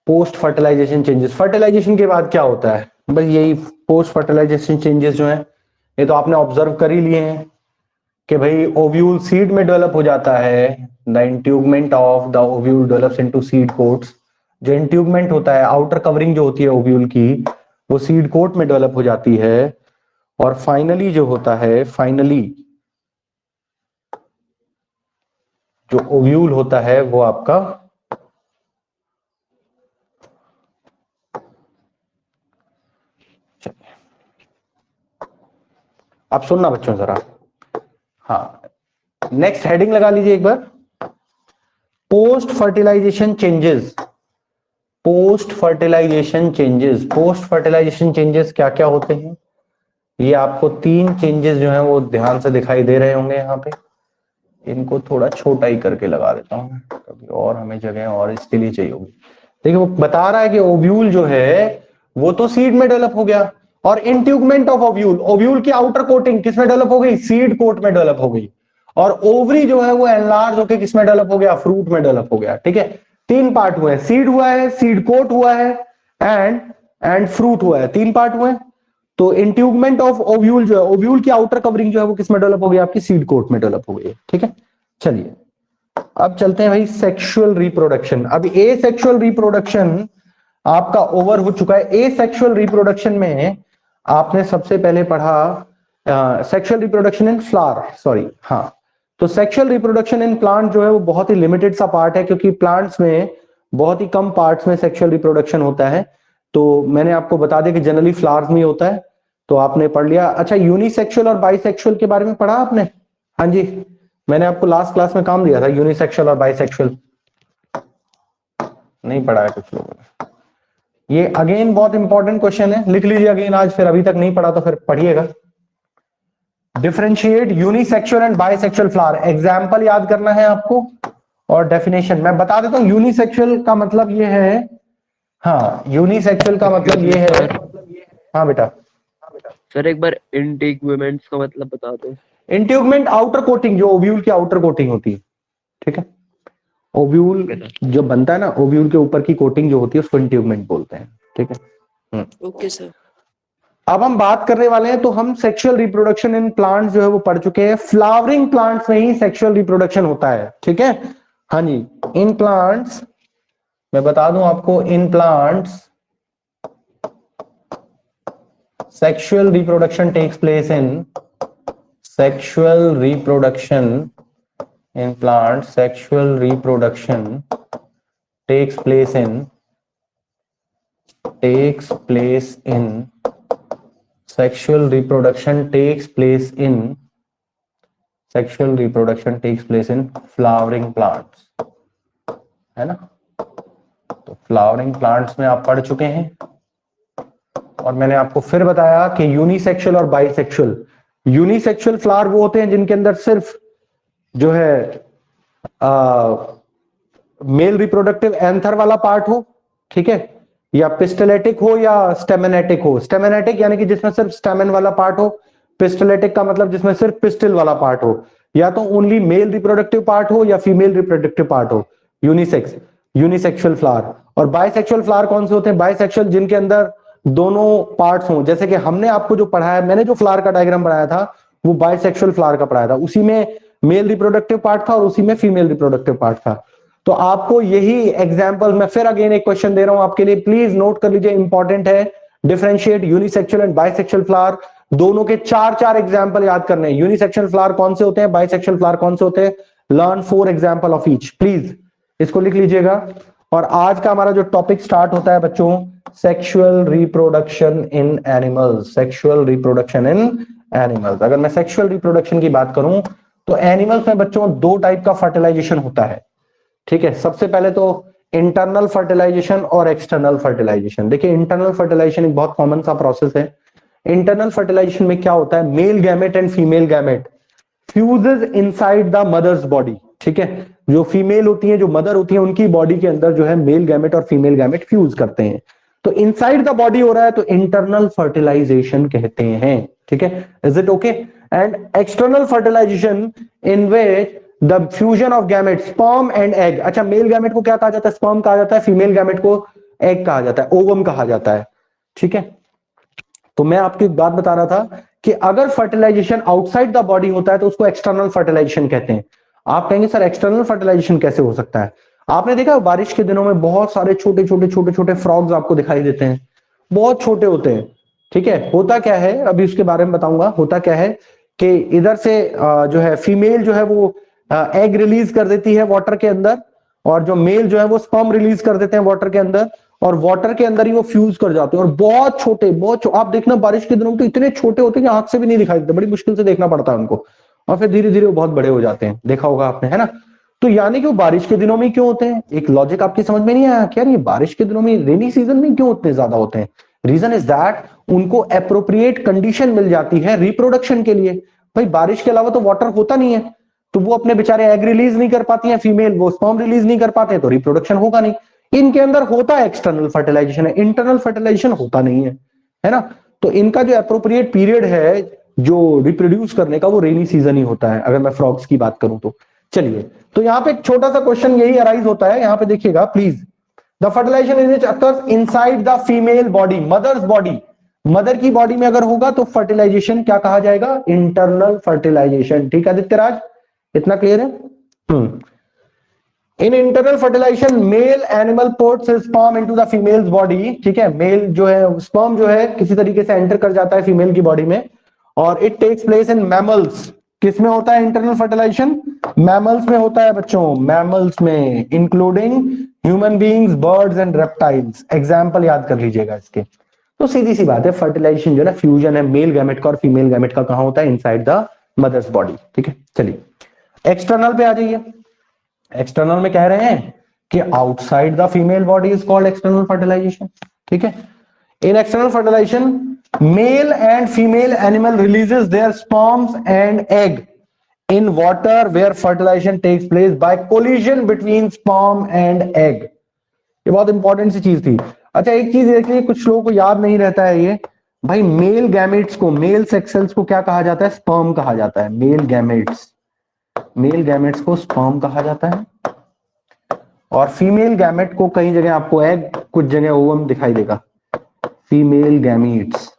पोस्ट फर्टिलाइजेशन चेंजेस। फर्टिलाइजेशन के बाद क्या होता है, बस यही पोस्ट फर्टिलाइजेशन चेंजेस जो है ये तो आपने ऑब्जर्व कर ही लिए हैं कि भाई ओव्यूल सीड में डेवलप हो जाता है, the integument of the ovule develops into seed coats. जो इंट्यूबमेंट होता है, आउटर कवरिंग जो होती है ओव्यूल की, वो सीड कोट में डेवलप हो जाती है, और फाइनली जो होता है, फाइनली जो ओव्यूल होता है वो आपका आप सुनना बच्चों जरा, हाँ, नेक्स्ट हेडिंग लगा लीजिए एक बार, post fertilisation changes. Post fertilisation changes. Post fertilisation changes क्या क्या होते हैं, ये आपको 3 चेंजेस जो हैं वो ध्यान से दिखाई दे रहे होंगे यहाँ पे। इनको थोड़ा छोटा ही करके लगा देता हूँ मैं, कभी और हमें जगह और इसके लिए चाहिए होगी। देखिए वो बता रहा है कि ओव्यूल जो है वो तो सीड में डेवलप हो गया, और इंट्यूगमेंट ऑफ ओव्यूल, ओव्यूल की आउटर कोटिंग किसमें डेवलप हो गई, सीड कोट में डेवलप हो गई, और ओवरी जो है वो एनलार्ज होकर किसमें डेवलप हो गया, फ्रूट में डेवलप हो गया। ठीक है, 3 पार्ट हुए, सीड हुआ है, सीड कोट हुआ है, एंड फ्रूट हुआ है, 3 पार्ट हुए। तो इंट्यूगमेंट ऑफ ओव्यूल जो है, ओव्यूल की आउटर कवरिंग जो है वो किसमें डेवलप हो गई, आपकी सीड कोट में डेवलप हो गई है। ठीक है, चलिए अब चलते हैं भाई सेक्सुअल रिप्रोडक्शन। अब ए सेक्सुअल रिप्रोडक्शन आपका ओवर हो चुका है। ए सेक्सुअल रिप्रोडक्शन में आपने सबसे पहले पढ़ा sexual reproduction in flower, sorry हाँ, तो सेक्सुअल रिप्रोडक्शन इन प्लांट जो है वो बहुत ही लिमिटेड सा पार्ट है, क्योंकि प्लांट्स में बहुत ही कम पार्ट्स में सेक्सुअल रिप्रोडक्शन होता है। तो मैंने आपको बता दिया कि जनरली फ्लावर्स में होता है, तो आपने पढ़ लिया। अच्छा, यूनिसेक्सुअल और बाइसेक्सुअल के बारे में पढ़ा आपने? हाँ जी, मैंने आपको लास्ट क्लास में काम दिया था, यूनिसेक्सुअल और बाइसेक्सुअल नहीं पढ़ा है कुछ लोगों ने। ये अगेन बहुत इंपॉर्टेंट क्वेश्चन है, लिख लीजिए अगेन आज, फिर अभी तक नहीं पढ़ा तो फिर पढ़िएगा। Differentiate unisexual and bisexual flower, example याद करना है आपको, और डेफिनेशन मैं बता देता हूं। यूनिसेक्सुअल का मतलब ये है, हाँ यूनिसेक्सुअल का मतलब ये है, हाँ बेटा सर एक बार इंटीग्यूमेंट्स का मतलब बता दो। इंट्यूगमेंट आउटर कोटिंग, जो ओव्यूल की आउटर कोटिंग होती है। ठीक है, ओव्यूल जो बनता है ना, ओव्यूल के ऊपर की कोटिंग जो होती है उसको इंट्यूगमेंट बोलते हैं। ठीक है, ओके सर। अब हम बात करने वाले हैं, तो हम सेक्सुअल रिप्रोडक्शन इन प्लांट्स जो है वो पढ़ चुके हैं। फ्लावरिंग प्लांट्स में ही सेक्सुअल रिप्रोडक्शन होता है। ठीक है, हाँ जी, इन प्लांट्स मैं बता दूं आपको, in plants sexual reproduction takes place in sexual reproduction in plants, sexual reproduction takes place in sexual reproduction takes place in flowering plants, है ना? तो फ्लावरिंग प्लांट्स में आप पढ़ चुके हैं, और मैंने आपको फिर बताया कि यूनिसेक्सुअल और बाइसेक्सुअल, यूनिसेक्सुअल फ्लावर वो होते हैं जिनके अंदर सिर्फ जो है मेल रिप्रोडक्टिव एंथर वाला पार्ट हो, ठीक है, या पिस्टलेटिक हो या स्टेमेनेटिक हो। स्टेमेनेटिक यानी कि जिसमें सिर्फ स्टेमेन वाला पार्ट हो, पिस्टलेटिक का मतलब जिसमें सिर्फ पिस्टल वाला पार्ट हो, या तो ओनली मेल रिप्रोडक्टिव पार्ट हो या फीमेल रिप्रोडक्टिव पार्ट हो, यूनिसेक्सुअल फ्लावर। और बाइसेक्सुअल फ्लावर कौन से होते हैं? बाइसेक्सुअल जिनके अंदर दोनों पार्ट्स हों, जैसे कि हमने आपको जो पढ़ाया, मैंने जो फ्लावर का डायग्राम बनाया था वो बाइसेक्सुअल फ्लावर का पढ़ाया था, उसी में मेल रिप्रोडक्टिव पार्ट था और उसी में फीमेल रिप्रोडक्टिव पार्ट था। तो आपको यही एग्जांपल मैं फिर अगेन एक क्वेश्चन दे रहा हूं आपके लिए, प्लीज नोट कर लीजिए, इंपॉर्टेंट है। Differentiate unisexual and bisexual flower, दोनों के 4 एग्जांपल याद करने हैं। यूनिसेक्सुअल फ्लावर कौन से होते हैं, बाइसेक्सुअल फ्लावर कौन से होते हैं, learn 4 example of each, please इसको लिख लीजिएगा। और आज का हमारा जो टॉपिक स्टार्ट होता है बच्चों, sexual reproduction in animals. Sexual reproduction in animals, अगर मैं सेक्सुअल रिप्रोडक्शन की बात करूं तो एनिमल्स में बच्चों 2 टाइप का फर्टिलाइजेशन होता है। ठीक है, सबसे पहले तो इंटरनल फर्टिलाइजेशन और एक्सटर्नल फर्टिलाइजेशन। देखिए इंटरनल फर्टिलाइजेशन एक बहुत कॉमन सा प्रोसेस है। इंटरनल फर्टिलाइजेशन में क्या होता है, male gamete and female gamete fuses inside the mother's body. ठीक है, जो फीमेल होती है, जो मदर होती है, उनकी बॉडी के अंदर जो है मेल गैमेट और फीमेल गैमेट फ्यूज करते हैं, तो इनसाइड द बॉडी हो रहा है, तो इंटरनल फर्टिलाइजेशन कहते हैं। ठीक है, is it okay? And external fertilization in which the fusion of gamete, sperm and egg. अच्छा, मेल गैमेट को क्या कहा जाता है? स्पर्म कहा जाता है। फीमेल गैमेट को एग कहा जाता है, ओवम कहा जाता है। ठीक है, तो मैं आपको एक बात बता रहा था कि अगर फर्टिलाइजेशन आउटसाइड द बॉडी होता है तो उसको एक्सटर्नल फर्टिलाइजेशन कहते हैं। आप कहेंगे सर एक्सटर्नल फर्टिलाइजेशन कैसे हो सकता है? आपने देखा बारिश के दिनों में बहुत सारे छोटे छोटे फ्रॉग्स आपको दिखाई देते हैं, बहुत छोटे होते हैं। ठीक है, होता क्या है, अभी उसके बारे में बताऊंगा। होता क्या है कि इधर से जो है फीमेल जो है वो एग रिलीज कर देती है वाटर के अंदर, और जो मेल जो है वो स्पर्म रिलीज कर देते हैं वाटर के अंदर, और वाटर के अंदर ही वो फ्यूज कर जाते हैं। और बहुत छोटे आप देखना बारिश के दिनों में तो इतने छोटे होते हैं कि आंख से भी नहीं दिखाई देते, बड़ी मुश्किल से देखना पड़ता है उनको, और फिर धीरे धीरे वो बहुत बड़े हो जाते हैं। देखा होगा आपने, है ना? तो यानी कि वो बारिश के दिनों में क्यों होते हैं? एक लॉजिक आपकी समझ में नहीं आया क्या? ये बारिश के दिनों में, रेनी सीजन में क्यों उतने ज्यादा होते हैं? रीजन इज दैट उनको एप्रोप्रिएट कंडीशन मिल जाती है रिप्रोडक्शन के लिए। भाई बारिश के अलावा तो वाटर होता नहीं है, तो वो अपने बेचारे एग रिलीज नहीं कर पाती हैं, फीमेल वो स्पर्म रिलीज नहीं कर पाते, तो रिप्रोडक्शन होगा नहीं। इनके अंदर होता है एक्सटर्नल फर्टिलाइजेशन है, इंटरनल फर्टिलाइजेशन होता नहीं है ना? तो इनका जो एप्रोप्रिएट पीरियड है जो रिप्रोड्यूस करने का, वो रेनी सीजन ही होता है, अगर मैं फ्रॉग्स की बात करूं तो। चलिए, तो यहां पे एक छोटा सा क्वेश्चन यही अराइज होता है, यहां पे देखिएगा please. The fertilization is occurs inside the female body, mother's body. Mother की बॉडी में अगर होगा तो फर्टिलाइजेशन क्या कहा जाएगा? Internal fertilization. ठीक है आदित्यराज, इतना क्लियर है? In internal fertilization male animal ports sperm into the female's body. ठीक है, मेल जो है, स्पर्म जो है किसी तरीके से एंटर कर जाता है फीमेल की बॉडी में, और it takes place in mammals. किस में होता है इंटरनल फर्टिलाइजेशन? मैमल्स में होता है बच्चों, मैमल्स में, including human beings, birds and reptiles. Example याद कर लीजिएगा इसके। तो सीधी सी बात है, फर्टिलाइजेशन जो है फ्यूजन है मेल गैमेट का और फीमेल गैमेट का, कहां होता है? Inside the mother's body. ठीक है, चलिए एक्सटर्नल पे आ जाइए। एक्सटर्नल में कह रहे हैं कि outside the female body is called external fertilization. ठीक है, in external fertilization male and female animal releases their sperms and egg in water where fertilization takes place by collision between sperm and egg. ये बहुत important सी चीज थी। अच्छा, एक चीज देखिए, कुछ लोगों को याद नहीं रहता है ये, भाई मेल गैमेट्स को, मेल सेक्स सेल्स को क्या कहा जाता है? स्पर्म कहा जाता है। मेल गैमेट्स, मेल गैमेट्स को स्पर्म कहा जाता है, और फीमेल गैमेट को कई जगह आपको एग, कुछ जगह ओवम दिखाई देगा। फीमेल गैमेट्स,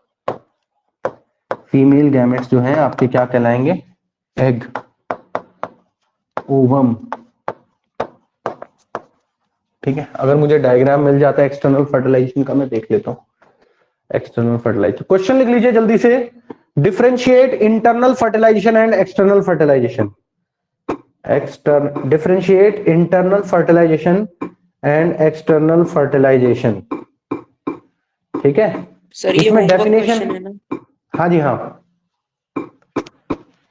फीमेल गैमेट्स जो हैं आपके क्या कहलाएंगे? Egg, ovum. ठीक है, अगर मुझे डायग्राम मिल जाता है एक्सटर्नल फर्टिलाइजेशन का, मैं देख लेता हूं एक्सटर्नल फर्टिलाइजेशन। क्वेश्चन लिख लीजिए जल्दी से, differentiate internal fertilization and external fertilization. Differentiate internal fertilization and external fertilization. ठीक है, सर ये इसमें होमवर्क डेफिनेशन, क्वेश्चन है ना? हाँ जी हाँ,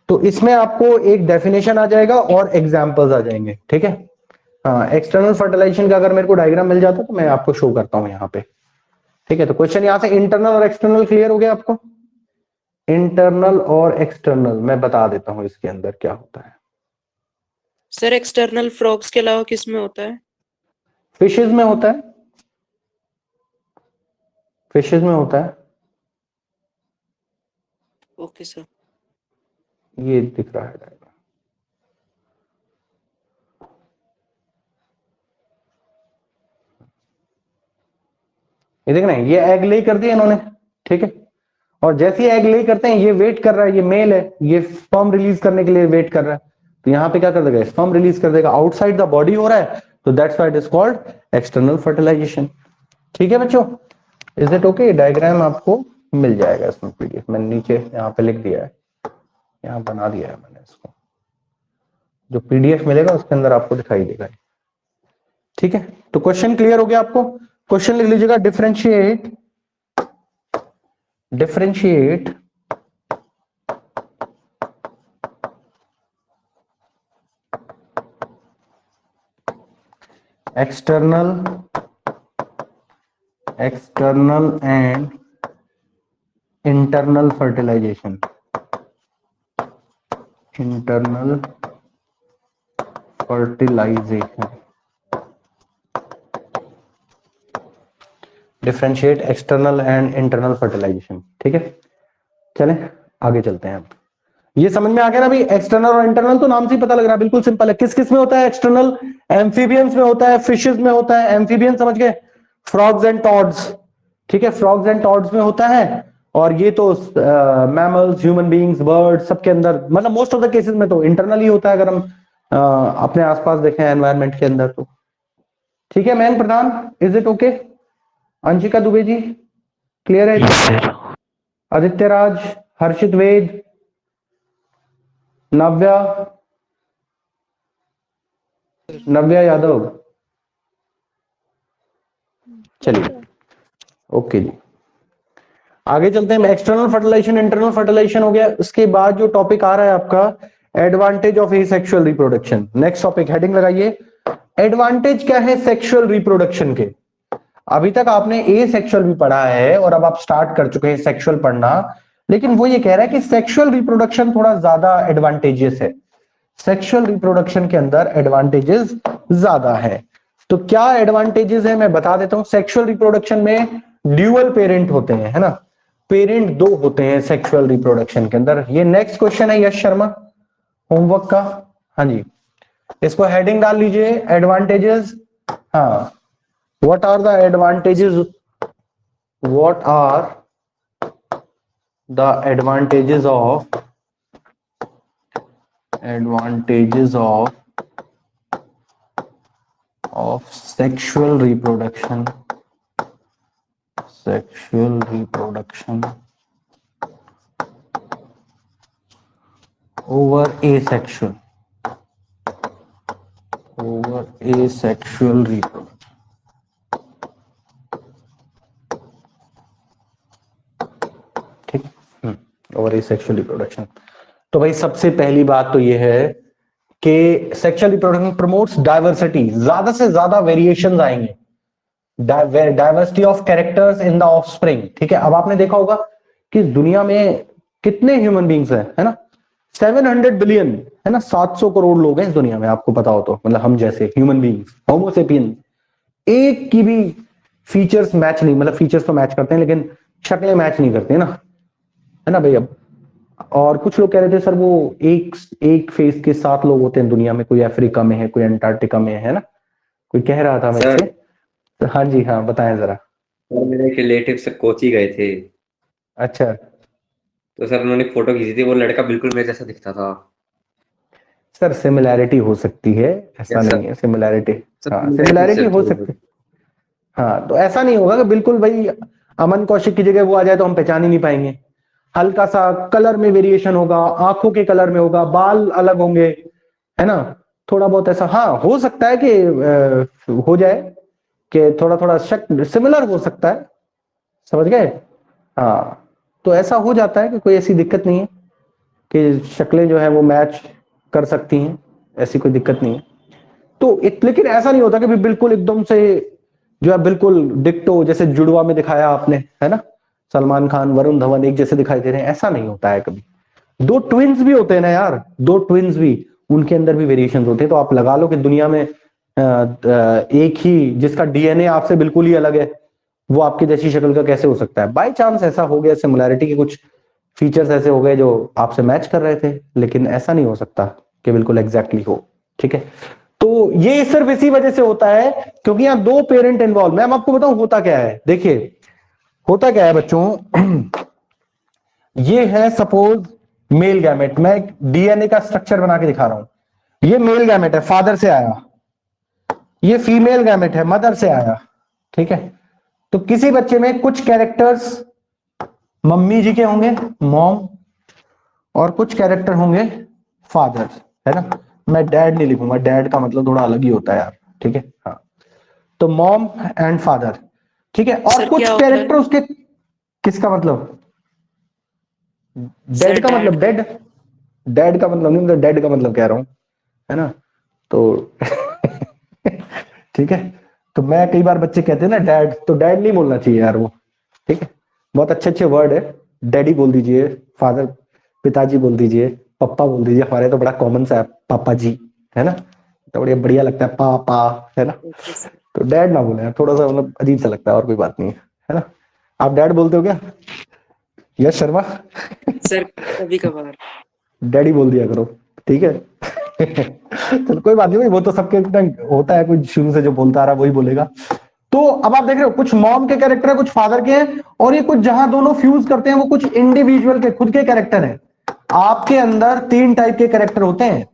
तो इसमें आपको एक डेफिनेशन आ जाएगा और एग्जांपल्स आ जाएंगे। ठीक है, हाँ, एक्सटर्नल फर्टिलाइजेशन का अगर मेरे को डायग्राम मिल जाता तो मैं आपको शो करता हूं यहाँ पे। ठीक है, तो क्वेश्चन यहां से इंटरनल और एक्सटर्नल क्लियर हो गया आपको? इंटरनल और एक्सटर्नल मैं बता देता हूं इसके अंदर क्या होता है। सर एक्सटर्नल फ्रॉग्स के अलावा किस में होता है? फिशेज में होता है, फिशेज में होता है। Okay sir. ये दिख रहा है डायग्राम। ये देख रहे हैं, ये एग ले कर दिया इन्होंने। ठीक है, और जैसे ही एग ले करते हैं, ये वेट कर रहा है, ये मेल है, ये स्पर्म रिलीज करने के लिए वेट कर रहा है, तो यहाँ पे क्या कर देगा? स्पर्म रिलीज कर देगा। आउटसाइड द बॉडी हो रहा है, तो that's why it is called external fertilization. ठीक है बच्चों, इज इट ओके? डायग्राम आपको मिल जाएगा इसमें पीडीएफ, मैंने नीचे यहाँ पे लिख दिया है, यहाँ बना दिया है मैंने इसको, जो पीडीएफ मिलेगा उसके अंदर आपको दिखाई देगा। ठीक है, तो क्वेश्चन क्लियर हो गया आपको? क्वेश्चन लिख लीजिएगा, differentiate, differentiate external and internal fertilization, internal fertilization, differentiate external and internal fertilization. ठीक है, चलें आगे चलते हैं। ये समझ में आ गया ना भाई? एक्सटर्नल और इंटरनल तो नाम से ही पता लग रहा है, बिल्कुल सिंपल है। किस किस में होता है एक्सटर्नल? एम्फीबियंस में होता है, फिशेस में होता है। एम्फीबियन समझ गए? Frogs and toads. ठीक है, फ्रॉग्स एंड टॉड्स में होता है, और ये तो मैमल्स, ह्यूमन बीइंग्स, बर्ड्स, सबके अंदर, मतलब मोस्ट ऑफ द केसेस में तो इंटरनल ही होता है, अगर हम अपने आसपास देखें एनवायरनमेंट के अंदर तो। ठीक है Man Pradhan, is it okay? Anshika Dubey ji clear है? आदित्य राज, हर्षित वेद, नव्या, नव्या यादव, चलिए ओके जी, आगे चलते हैं। एक्सटर्नल फर्टिलाइजेशन, इंटरनल फर्टिलाइजेशन हो गया। उसके बाद जो टॉपिक आ रहा है आपका advantage of asexual reproduction. Next topic, heading लगाइए, एडवांटेज क्या है सेक्सुअल रिप्रोडक्शन के। अभी तक आपने एसेक्सुअल भी पढ़ा है और अब आप स्टार्ट कर चुके हैं सेक्सुअल पढ़ना, लेकिन वो ये कह रहा है कि सेक्सुअल रिप्रोडक्शन थोड़ा ज्यादा एडवांटेजियस है, सेक्सुअल रिप्रोडक्शन के अंदर एडवांटेजेस ज्यादा है। तो क्या एडवांटेजेस है मैं बता देता हूं। सेक्सुअल रिप्रोडक्शन में ड्यूअल पेरेंट होते हैं, है ना, पेरेंट दो होते हैं सेक्सुअल रिप्रोडक्शन के अंदर। ये नेक्स्ट क्वेश्चन है यश शर्मा होमवर्क का। हाँ जी, इसको हेडिंग डाल लीजिए, एडवांटेजेस। हाँ, what are the advantages, what are the advantages of sexual reproduction over asexual reproduction। ठीक, ओवर एसेक्सुअल रिप्रोडक्शन। तो भाई सबसे पहली बात तो ये है कि सेक्सुअल रिप्रोडक्शन प्रमोट्स डाइवर्सिटी, ज्यादा से ज्यादा वेरिएशंस आएंगे, diversity of characters in the offspring. ठीक है, अब आपने देखा होगा कि दुनिया में कितने ह्यूमन बींग्स हैं, है ना, 700 बिलियन, है ना, 700 करोड़ लोग हैं इस दुनिया में, आपको पता हो तो, मतलब हम जैसे ह्यूमन बींग्स, होमो सेपियंस, एक की भी फीचर्स मैच नहीं, मतलब फीचर्स तो मैच करते हैं लेकिन शक्लें मैच नहीं करते, है ना भाई। अब और कुछ लोग कह रहे थे सर वो एक फेस के 7 लोग होते हैं दुनिया में, कोई अफ्रीका में है, कोई अंटार्कटिका में है ना, कोई कह रहा था मेरे से। तो हाँ जी, हाँ बताएं जरा। सर मेरे रिलेटिव से कोची गए थे, अच्छा, तो सर उन्होंने फोटो खींची थी, वो लड़का बिल्कुल मेरे जैसा दिखता था। सर सिमिलैरिटी हो सकती है, ऐसा Yes, नहीं है, सिमिलैरिटी, सर हाँ मेरे सिमिलैरिटी से हो सकती है। हाँ, तो ऐसा नहीं होगा कि बिल्कुल भाई अमन कौशिक की जगह वो आ जाए तो हम पहचान ही नहीं पाएंगे। हल्का सा कलर में वेरिएशन होगा, आंखों के कलर में होगा, बाल अलग होंगे, है ना, थोड़ा बहुत ऐसा हाँ हो सकता है कि हो जाए कि थोड़ा थोड़ा सिमिलर हो सकता है, समझ गए। हाँ, तो ऐसा हो जाता है कि कोई ऐसी दिक्कत नहीं है कि शक्लें जो है वो मैच कर सकती हैं, ऐसी कोई दिक्कत नहीं है। तो लेकिन ऐसा नहीं होता कि बिल्कुल एकदम से जो है बिल्कुल डिक्टो, जैसे जुड़वा में दिखाया आपने, है ना, सलमान खान वरुण धवन एक जैसे दिखाई दे रहे हैं, ऐसा नहीं होता है कभी। 2 ट्विंस भी होते हैं ना यार, 2 ट्विंस भी, उनके अंदर भी वेरिएशन होते हैं। तो आप लगा लो कि दुनिया में एक ही जिसका डीएनए आपसे बिल्कुल ही अलग है, वो आपकी जैसी शक्ल का कैसे हो सकता है। बाई चांस ऐसा हो गया, सिमिलैरिटी के कुछ फीचर्स ऐसे हो गए जो आपसे मैच कर रहे थे, लेकिन ऐसा नहीं हो सकता कि बिल्कुल एग्जैक्टली हो। ठीक है, तो ये सिर्फ इसी वजह से होता है क्योंकि यहाँ 2 पेरेंट इन्वॉल्व। मैं आपको बताऊं होता क्या है, देखिए होता क्या है बच्चों, ये है सपोज मेल गैमेट, मैं डीएनए का स्ट्रक्चर बना के दिखा रहा हूं। ये मेल गैमेट है, फादर से आया, ये फीमेल गैमेट है, मदर से आया। ठीक है, तो किसी बच्चे में कुछ कैरेक्टर्स मम्मी जी के होंगे, मॉम, और कुछ कैरेक्टर होंगे फादर, है ना। मैं डैड नहीं लिखूंगा, डैड का मतलब थोड़ा अलग ही होता है यार। ठीक है, हाँ, तो मॉम एंड फादर, ठीक है, और सर कुछ क्या होता कैरेक्टर है? उसके, किसका मतलब, सर डेड का मतलब, डैड का। डेड का मतलब नहीं, मतलब डेड का मतलब कह रहा हूं, है ना। तो ठीक है, तो मैं कई बार बच्चे कहते हैं ना डैड, तो डैड नहीं बोलना चाहिए यार वो। ठीक है, बहुत अच्छे अच्छे वर्ड है, डैडी बोल दीजिए, फादर पिताजी बोल दीजिए, पप्पा बोल दीजिए, हमारे तो बड़ा कॉमन सा है पापा जी, है ना, तो बढ़िया बढ़िया लगता है पापा, है ना। Okay sir. तो डैड ना बोले, थोड़ा सा मतलब अजीब सा लगता है, और कोई बात नहीं है ना। आप डैड बोलते हो क्या यश शर्मा? सर कभी कभार। डैडी बोल दिया करो, ठीक है। चलो कोई बात नहीं भाई, वो तो सबके होता है, कोई शुरू से जो बोलता आ रहा है वही बोलेगा। तो अब आप देख रहे हो कुछ मॉम के कैरेक्टर है, कुछ फादर के हैं, और ये कुछ जहां दोनों फ्यूज करते हैं वो कुछ इंडिविजुअल के खुद के कैरेक्टर हैं। आपके अंदर 3 टाइप के कैरेक्टर होते हैं,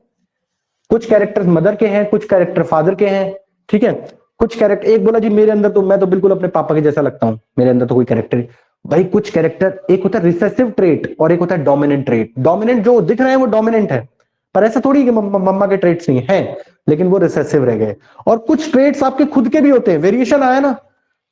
कुछ कैरेक्टर मदर के हैं, कुछ कैरेक्टर फादर के हैं। ठीक है, कुछ कैरेक्टर, एक बोला जी मेरे अंदर तो मैं तो बिल्कुल अपने पापा के जैसा लगता हूं, मेरे अंदर तो कोई कैरेक्टर भाई, कुछ कैरेक्टर, एक होता है रिसेसिव ट्रेट और एक होता है डोमिनेंट ट्रेट। डोमिनेंट जो दिख रहे हैं वो डोमिनेंट है, पर ऐसा थोड़ी कि मम्मा के ट्रेट्स नहीं है, लेकिन वो रिसेसिव रह गए। और कुछ ट्रेट्स आपके खुद के भी होते हैं, वेरिएशन आया ना।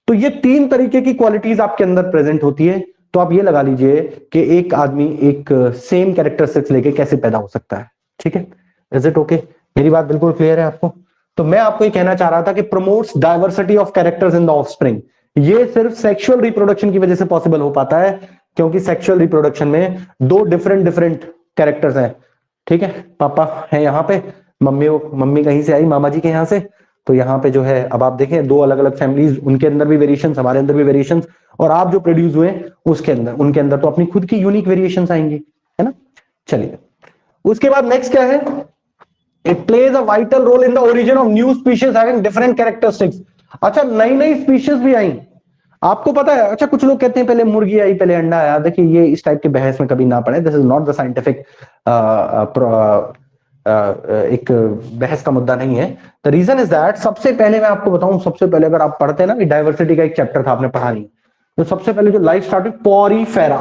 तो ये 3 तरीके की क्वालिटीज आपके अंदर प्रेजेंट होती है। तो आप ये लगा लीजिए कि एक आदमी एक सेम कैरेक्टरिस्टिक्स लेके कैसे पैदा हो सकता है। ठीक है, इज इट ओके? मेरी बात बिल्कुल क्लियर है आपको? तो मैं आपको ये कहना चाह रहा था कि promotes diversity of characters in the offspring. ये सिर्फ सेक्सुअल रिप्रोडक्शन की वजह से पॉसिबल हो पाता है, क्योंकि सेक्सुअल रिप्रोडक्शन में दो डिफरेंट डिफरेंट कैरेक्टर्स हैं। ठीक है, पापा है यहाँ पे, मम्मी कहीं से आई, मामा जी के यहाँ से, तो यहाँ पे जो है अब आप देखें दो अलग अलग फैमिलीज, उनके अंदर भी वेरिएशंस, हमारे अंदर भी वेरिएशंस, और आप जो प्रोड्यूस हुए उसके अंदर, उनके अंदर तो अपनी खुद की यूनिक वेरिएशंस आएंगी, है ना। चलिए, उसके बाद नेक्स्ट क्या है? It plays a vital role in the origin of new species having different characteristics. अच्छा, नई नई स्पीशीज भी आई, आपको पता है? अच्छा, कुछ लोग कहते हैं पहले मुर्गी आई पहले अंडा आया। देखिए, ये इस टाइप के बहस में कभी ना पड़े, this is not the scientific, एक बहस का मुद्दा नहीं है। द रीजन इज दैट, सबसे पहले मैं आपको बताऊं, सबसे पहले अगर आप पढ़ते हैं ना, डाइवर्सिटी का एक चैप्टर था आपने पढ़ा नहीं, तो सबसे पहले जो लाइफ स्टार्ट हुई, पॉरीफेरा।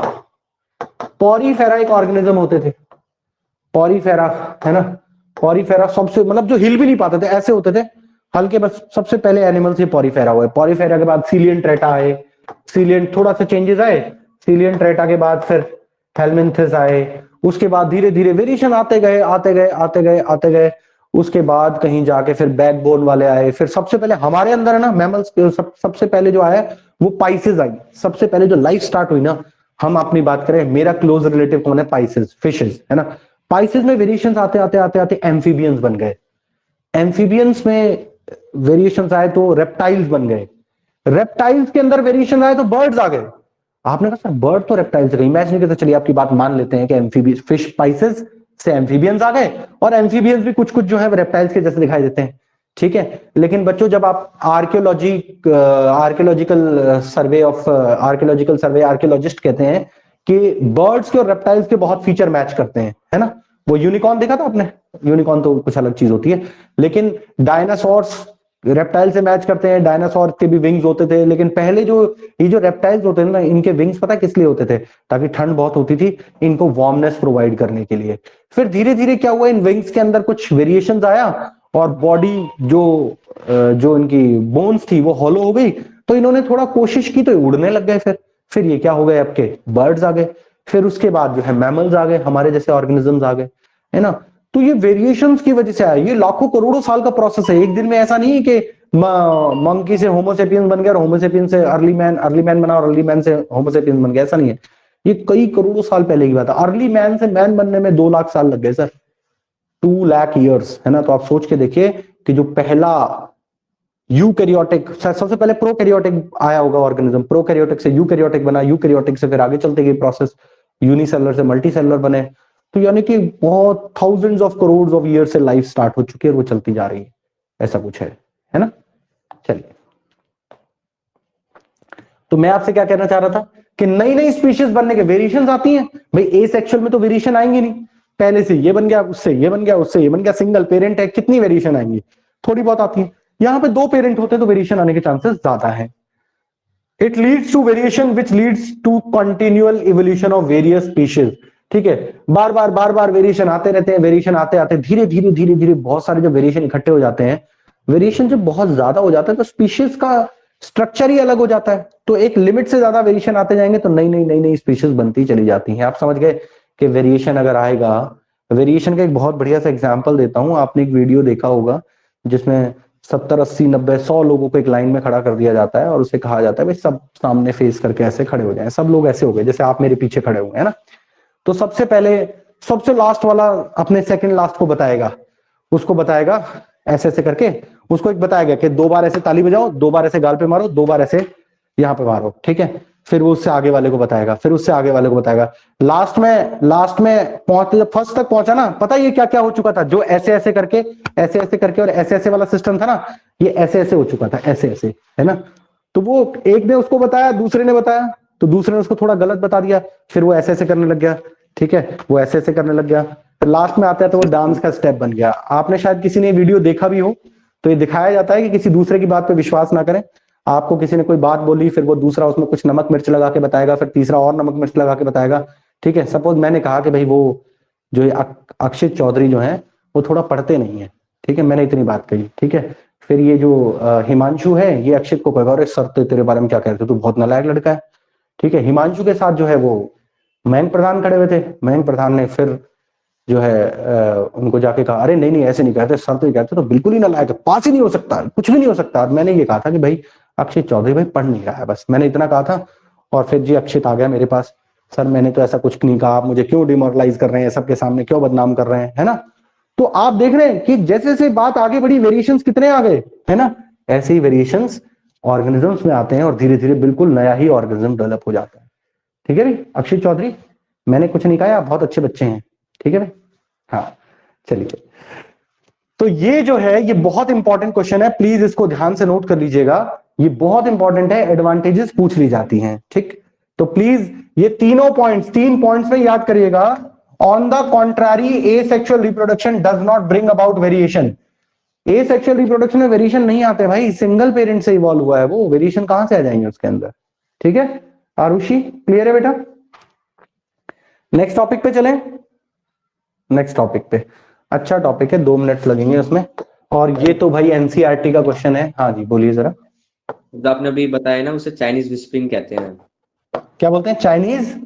पॉरीफेरा एक ऑर्गेनिज्म होते थे, पॉरीफेरा, है ना। पॉरीफेरा सबसे, मतलब जो हिल भी नहीं पाते थे, ऐसे होते थे हल्के, बस सबसे पहले एनिमल से पॉरीफेरा हुए। पॉरीफेरा के बाद सीलियन ट्रेटा आए, सीलियन थोड़ा सा चेंजेस आए, सीलियन ट्रेटा के बाद फिर हेलमिंथेस आए, उसके बाद धीरे धीरे वेरिएशन आते गए आते गए आते गए आते गए, उसके बाद कहीं जाके फिर बैकबोन वाले आए, फिर सबसे पहले हमारे अंदर है ना मैमल्स, सबसे पहले जो आया वो पाइसेस आई। सबसे पहले जो लाइफ स्टार्ट हुई ना, हम अपनी बात करें, मेरा क्लोज रिलेटिव कौन है? पाइसेस, फिशेस, है ना। पाइसेस में वेरिएशंस आते आते आते आते एम्फीबियंस बन गए, एम्फीबियंस में वेरिएशंस आए तो रेप्टाइल्स बन गए, रेप्टाइल्स के अंदर वेरिएशन आए तो बर्ड्स आ गए। आपने कहा सर बर्ड तो रेप्टाइल से गई, मैच नहीं करते, चलिए आपकी बात मान लेते हैं कि एम्फीबियंस, फिश पाइसेस से एम्फीबियंस आ गए, और एम्फीबियंस भी कुछ कुछ जो है रेप्टाइल्स के जैसे दिखाई देते हैं। ठीक है, लेकिन बच्चों जब आप आर्कियोलॉजिस्ट कहते हैं कि बर्ड्स के और रेप्टाइल्स के बहुत फीचर मैच करते हैं, है ना। वो यूनिकॉर्न देखा था आपने? यूनिकॉर्न तो कुछ अलग चीज होती है, लेकिन डायनासोर्स रेप्टाइल से मैच करते हैं, डायनासोर के भी विंग्स होते थे, लेकिन पहले जो ये जो रेप्टाइल्स होते हैं ना, इनके विंग्स पता किस लिए होते थे? ताकि ठंड बहुत होती थी, इनको वार्मनेस प्रोवाइड करने के लिए। फिर धीरे धीरे क्या हुआ, इन विंग्स के अंदर कुछ वेरिएशंस आया, और बॉडी जो इनकी बोन्स थी वो हॉलो हो गई, तो इन्होंने थोड़ा कोशिश की तो उड़ने लग गए। फिर ये क्या हो गए, आपके बर्ड्स आ गए, फिर उसके बाद जो है मैमल्स आ गए, हमारे जैसे ऑर्गेनिजम्स आ गए, है ना। तो ये वेरिएशंस की वजह से आया, ये लाखों करोड़ों साल का प्रोसेस है। एक दिन में ऐसा नहीं है कि मंकी से होमोसेपियंस बन गया और होमोसेपियंस से अर्ली मैन बना और अर्ली मैन से होमोसेपियंस बन गया, ऐसा नहीं है। ये कई करोड़ों साल पहले की बात है। अर्ली मैन से मैन बनने में 2 लाख साल लग गए सर, 2 लाख ईयर्स, है ना। तो आप सोच के देखिए कि जो पहला यूकैरियोटिक, सबसे पहले प्रोकैरियोटिक आया होगा ऑर्गेनिज्म, प्रोकैरियोटिक से यूकैरियोटिक बना, यूकैरियोटिक से फिर आगे चलते गई प्रोसेस, यूनिसेलुलर से मल्टीसेलुलर बने। तो यानी कि बहुत thousands of crore of year से लाइफ स्टार्ट हो चुकी है और वो चलती जा रही है, ऐसा कुछ है ना। चलिए, तो मैं आपसे क्या कहना चाह रहा था कि नई नई स्पीशीज बनने के वेरिएशंस आती हैं भाई। एसेक्सुअल में तो वेरिएशन आएंगे नहीं, पहले से ये बन गया, उससे ये बन गया, उससे ये बन गया, सिंगल पेरेंट है, कितनी वेरिएशन आएंगी? थोड़ी बहुत आती है। यहां पे 2 पेरेंट होते हैं तो वेरिएशन आने के चांसेस ज्यादा है। It leads to variation which leads to continual evolution of various species. ठीक है, बार बार वेरिएशन आते रहते हैं, वेरिएशन आते आते धीरे धीरे बहुत सारे जो वेरिएशन इकट्ठे हो जाते हैं, वेरिएशन जब बहुत ज्यादा हो जाता है तो स्पीशीज का स्ट्रक्चर ही अलग हो जाता है। तो एक लिमिट से ज्यादा वेरिएशन आते जाएंगे तो नई स्पीशीज बनती चली जाती हैं। आप समझ गए कि वेरिएशन अगर आएगा, वेरिएशन का एक बहुत बढ़िया सा एग्जांपल देता हूं। आपने एक वीडियो देखा होगा जिसमें 70, 80, 90, 100 लोगों को एक लाइन में खड़ा कर दिया जाता है और उसे कहा जाता है भाई सब सामने फेस करके ऐसे खड़े हो जाएं। सब लोग ऐसे हो गए जैसे आप मेरे पीछे खड़े हुए हैं ना। तो सबसे पहले सबसे लास्ट वाला अपने सेकंड लास्ट को बताएगा, उसको बताएगा ऐसे ऐसे करके, उसको एक बताएगा कि 2 बार ऐसे ताली बजाओ, 2 बार ऐसे गाल पे मारो, 2 बार ऐसे यहाँ पे मारो। ठीक है, फिर वो उससे आगे वाले को बताएगा, फिर उससे आगे वाले को बताएगा। लास्ट में पहुंचते, जब फर्स्ट तक पहुंचा ना, पता ये क्या क्या हो चुका था? जो ऐसे ऐसे करके और ऐसे ऐसे वाला सिस्टम था ना, ये ऐसे ऐसे हो चुका था, ऐसे ऐसे, है ना। तो वो एक ने उसको बताया, दूसरे ने बताया, तो दूसरे ने उसको थोड़ा गलत बता दिया, फिर वो ऐसे ऐसे करने लग गया। ठीक है, वो ऐसे ऐसे करने लग गया, फिर लास्ट में आता है तो वो डांस का स्टेप बन गया। आपने शायद किसी ने वीडियो देखा भी हो, तो ये दिखाया जाता है कि किसी दूसरे की बात पे विश्वास ना करें। आपको किसी ने कोई बात बोली, फिर वो दूसरा उसमें कुछ नमक मिर्च लगा के बताएगा, फिर तीसरा और नमक मिर्च लगा के बताएगा। ठीक है, सपोज मैंने कहा कि भाई वो जो अक्षित चौधरी जो है वो थोड़ा पढ़ते नहीं है। ठीक है, मैंने इतनी बात कही। ठीक है, फिर ये जो हिमांशु है ये अक्षित को कहेगा, अरे सर तेरे बारे में क्या कहते, तू बहुत नालायक लड़का है। ठीक है, हिमांशु के साथ जो है वो मयंक प्रधान खड़े हुए थे। मयंक प्रधान ने फिर जो है उनको जाके कहा अरे नहीं नहीं ऐसे नहीं कहते सर, तो ये कहते तो बिल्कुल ही ना लायक, पास ही नहीं हो सकता, कुछ भी नहीं हो सकता। मैंने ये कहा था कि भाई अक्षित चौधरी भाई पढ़ नहीं रहा है, बस मैंने इतना कहा था। और फिर जी अक्षित आ गया मेरे पास, सर मैंने तो ऐसा कुछ नहीं कहा, आप मुझे क्यों डिमोरलाइज कर रहे हैं, सबके सामने क्यों बदनाम कर रहे हैं, है ना। तो आप देख रहे हैं कि जैसे जैसे बात आगे बढ़ी वेरिएशंस कितने आ गए, है ना। ऐसे ही वेरिएशंस ऑर्गेनिजम्स में आते हैं और धीरे धीरे बिल्कुल नया ही ऑर्गेनिज्म डेवलप हो जाता है। ठीक है भाई अक्षित चौधरी, मैंने कुछ नहीं कहा, आप बहुत अच्छे बच्चे हैं। ठीक है भाई, हाँ चलिए। तो ये जो है ये बहुत इंपॉर्टेंट क्वेश्चन है, प्लीज इसको ध्यान से नोट कर लीजिएगा, ये बहुत इंपॉर्टेंट है, एडवांटेजेस पूछ ली जाती हैं। ठीक, तो प्लीज ये तीनों पॉइंट्स, 3 पॉइंट्स में याद करिएगा। On the contrary asexual reproduction does not bring about variation. Asexual reproduction में वेरिएशन नहीं आते भाई, सिंगल पेरेंट से इवॉल्व हुआ है वो, वेरिएशन कहां से आ जाएंगे उसके अंदर। ठीक है आरुषि, क्लियर है बेटा। नेक्स्ट टॉपिक पे चलें, नेक्स्ट टॉपिक पे, अच्छा टॉपिक है, 2 मिनट लगेंगे उसमें। और ये तो भाई एनसीईआरटी का क्वेश्चन है। हाँ जी बोलिए जरा। जो आपने अभी बताया ना उसे चाइनीज विस्परिंग कहते हैं। क्या बोलते हैं? Chinese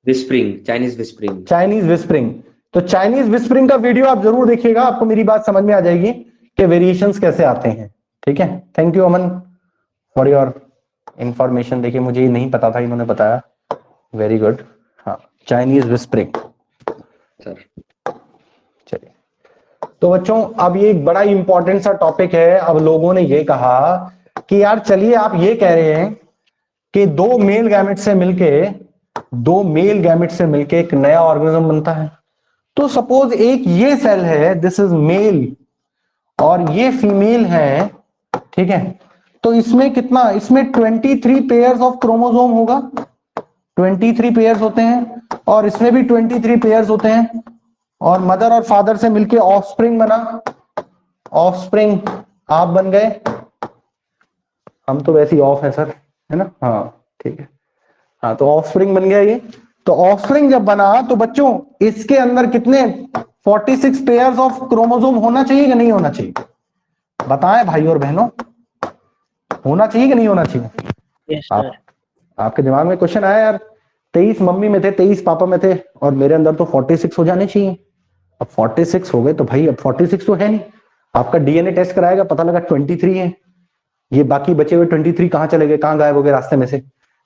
whispering, Chinese whispering. Chinese whispering. तो चाइनीज विस्परिंग का वीडियो आप जरूर देखिएगा, आपको मेरी बात समझ में आ जाएगी कि वेरिएशंस कैसे आते हैं। ठीक है, thank you Aman for your information. देखिए मुझे ये नहीं पता था, इन्होंने बताया, वेरी गुड। हाँ चाइनीज विस्परिंग सर चलिए। तो बच्चों अब ये एक बड़ा इंपॉर्टेंट सा टॉपिक है। अब लोगों ने ये कहा कि यार चलिए आप ये कह रहे हैं कि 2 मेल गैमेट से मिलके एक नया ऑर्गेनिज्म बनता है। तो सपोज एक ये सेल है, दिस इज मेल और ये फीमेल है, ठीक है। तो इसमें कितना, इसमें 23 पेयर्स ऑफ क्रोमोसोम होगा, 23 पेयर्स होते हैं, और इसमें भी 23 पेयर्स होते हैं। और मदर और फादर से मिलके ऑफस्प्रिंग बना, ऑफस्प्रिंग आप बन गए, हम तो वैसे ही ऑफ है सर, है ना। हाँ ठीक है, हाँ तो ऑफस्प्रिंग बन गया ये। तो ऑफस्प्रिंग जब बना तो बच्चों इसके अंदर कितने 46 पेयर्स ऑफ क्रोमोसोम होना चाहिए कि नहीं होना चाहिए? बताएं भाई और बहनों, होना चाहिए कि नहीं होना चाहिए? Yes sir. आपके दिमाग में क्वेश्चन आया यार, 23 मम्मी में थे, 23 पापा में थे, और मेरे अंदर तो 46 हो जाने चाहिए। अब 46 हो गए तो भाई अब 46 तो है नहीं, आपका डीएनए टेस्ट कराएगा, पता लगा 23 है। ये बाकी बचे हुए 23 कहां चले गए, कहां गायब हो गए रास्ते में से,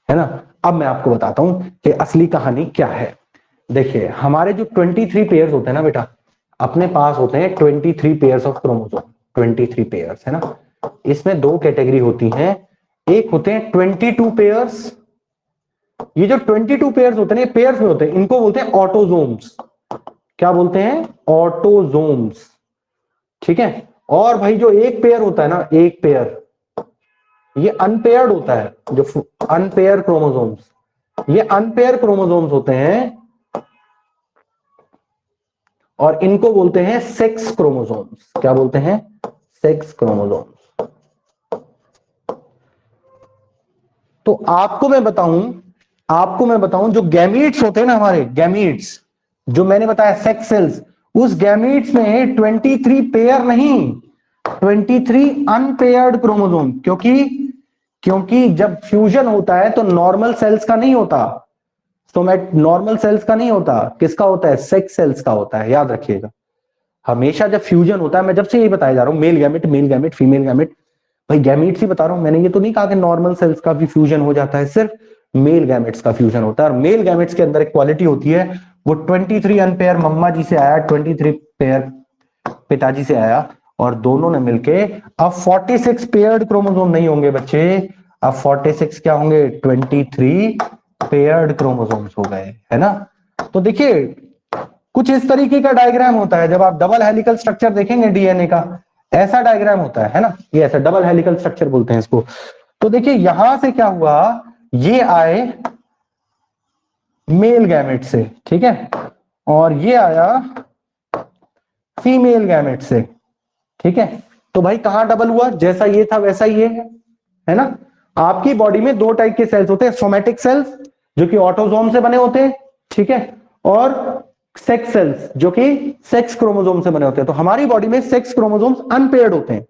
है ना। अब मैं आपको बताता हूं कि असली कहानी क्या है। देखिए हमारे जो 23 पेयर्स होते हैं ना बेटा, अपने पास होते हैं 23 पेयर्स ऑफ क्रोमोसोम, 23 पेयर्स, है ना। इसमें 2 कैटेगरी होती हैं, एक होते हैं 22 पेयर्स। ये जो 22 पेयर्स होते हैं, ये पेयर्स में होते हैं, इनको बोलते हैं ऑटोजोम्स। क्या बोलते हैं? ऑटोजोम्स। ठीक है। और भाई जो एक पेयर होता है ना, एक पेयर, ये अनपेयर्ड होता है, जो अनपेयर क्रोमोसोम्स, ये अनपेयर क्रोमोसोम्स होते हैं और इनको बोलते हैं सेक्स क्रोमोसोम्स। क्या बोलते हैं? Sex chromosomes. तो आपको मैं बताऊं जो गैमीट्स होते हैं ना, हमारे गैमीट्स जो मैंने बताया सेक्स सेल्स, उस गैमीट्स में 23 पेयर नहीं, 23 अनपेयर्ड क्रोमोसोम। क्योंकि जब फ्यूजन होता है तो नॉर्मल सेल्स का नहीं होता, नॉर्मल सेल्स का नहीं होता, किसका होता है? सेक्स सेल्स का होता है, याद रखिएगा। हमेशा जब फ्यूजन होता है, मैं जब से यही बताया जा रहा हूं, मेल गैमेट फीमेल गैमेट, भाई गैमेट्स ही बता रहा हूं, मैंने ये तो नहीं कहा कि नॉर्मल सेल्स का भी फ्यूजन हो जाता है, सिर्फ मेल गैमेट्स का फ्यूजन होता है। और मेल गैमेट्स के अंदर एक क्वालिटी होती है, वो 23 अनपेयर मम्मा जी से आया, 23 पेयर पिताजी से आया, और दोनों ने मिलके अब 46 पेयर्ड क्रोमोसोम नहीं होंगे बच्चे, अब 46 क्या होंगे? 23 पेयर्ड क्रोमोसोम्स हो गए, है ना। तो देखिए कुछ इस तरीके का डायग्राम होता है, जब आप डबल हेलिकल स्ट्रक्चर देखेंगे डीएनए का, ऐसा डायग्राम होता है ना, ये ऐसा डबल हेलिकल स्ट्रक्चर बोलते हैं इसको। तो देखिए यहां से क्या हुआ, ये आए मेल गैमेट से, ठीक है, और ये आया फीमेल गैमेट से, ठीक है। तो भाई कहां डबल हुआ? जैसा ये था वैसा ही है ना। आपकी बॉडी में 2 टाइप के सेल्स होते हैं, सोमैटिक सेल्स जो कि ऑटोजोम से बने होते हैं, ठीक है, और सेक्स सेल्स जो कि सेक्स क्रोमोसोम से बने होते हैं। तो हमारी बॉडी में सेक्स क्रोमोसोम्स अनपेयर्ड होते हैं,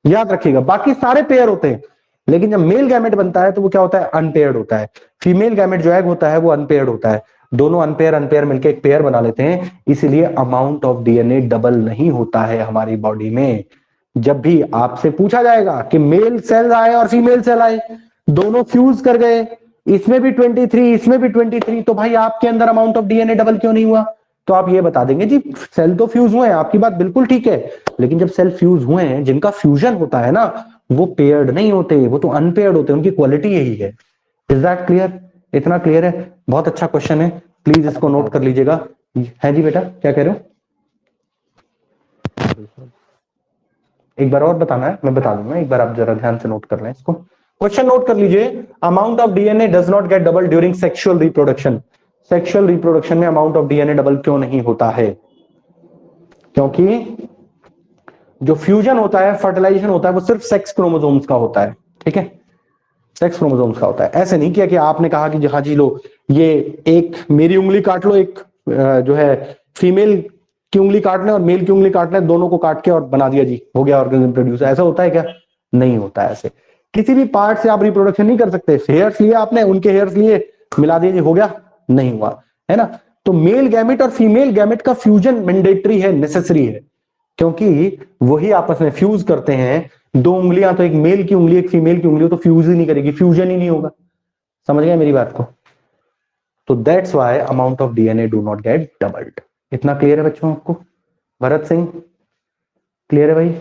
याद रखिएगा, बाकी सारे पेयर होते हैं, लेकिन जब मेल गैमेट बनता है तो वो क्या होता है? अनपेयर्ड होता है। फीमेल गैमेट जो एग होता है वो अनपेयर्ड होता है। दोनों अनपेयर अनपेयर मिलके एक पेयर बना लेते हैं, इसलिए अमाउंट ऑफ डीएनए डबल नहीं होता है हमारी बॉडी में। जब भी आपसे पूछा जाएगा कि मेल सेल आए और फीमेल सेल आए, दोनों फ्यूज कर गए, इसमें भी 23 इसमें भी 23, तो भाई आपके अंदर अमाउंट ऑफ डीएनए डबल क्यों नहीं हुआ? तो आप ये बता देंगे जी सेल तो फ्यूज हुए हैं, आपकी बात बिल्कुल ठीक है, लेकिन जब सेल फ्यूज हुए हैं, जिनका फ्यूजन होता है ना, वो पेयर्ड नहीं होते, वो तो अनपेयर्ड होते हैं, उनकी क्वालिटी यही है। Is that clear? इतना क्लियर है? बहुत अच्छा क्वेश्चन है, प्लीज इसको नोट कर लीजिएगा। है जी बेटा, क्या कह रहे हो? एक बार और बताना है, मैं बता दूंगा, एक बार आप जरा ध्यान से नोट कर लें इसको। क्वेश्चन नोट कर लीजिए, amount of DNA does not gate double during sexual reproduction. Sexual reproduction में अमाउंट ऑफ डीएनए डबल क्यों नहीं होता है? क्योंकि जो फ्यूजन होता है, फर्टिलाइजेशन होता है, वो सिर्फ सेक्स क्रोमोसोम्स का होता है। ठीक है, सेक्स क्रोमोसोम्स का होता है। ऐसे नहीं किया कि आपने कहा कि हाँ जी लो ये एक मेरी उंगली काट लो, एक जो है फीमेल की उंगली काट लें और मेल की उंगली काट लें, दोनों को काट के और बना दिया जी, हो गया ऑर्गेनिज्म प्रोड्यूस। ऐसा होता है क्या? नहीं होता है। ऐसे किसी भी पार्ट से आप रिप्रोडक्शन नहीं कर सकते। हेयर्स लिए आपने, उनके हेयर्स लिए, मिला दिए जी, हो गया? नहीं हुआ, है ना। तो मेल गैमेट और फीमेल गैमेट का फ्यूजन मैंडेटरी है, नेसेसरी है, क्योंकि वही आपस में फ्यूज करते हैं। दो उंगलियां, तो एक मेल की उंगली एक फीमेल की उंगली, तो फ्यूज ही नहीं करेगी, फ्यूजन ही नहीं होगा। समझ गए मेरी बात को? तो that's why amount of DNA do not gate doubled. इतना क्लियर है बच्चों आपको? भरत सिंह, क्लियर है भाई?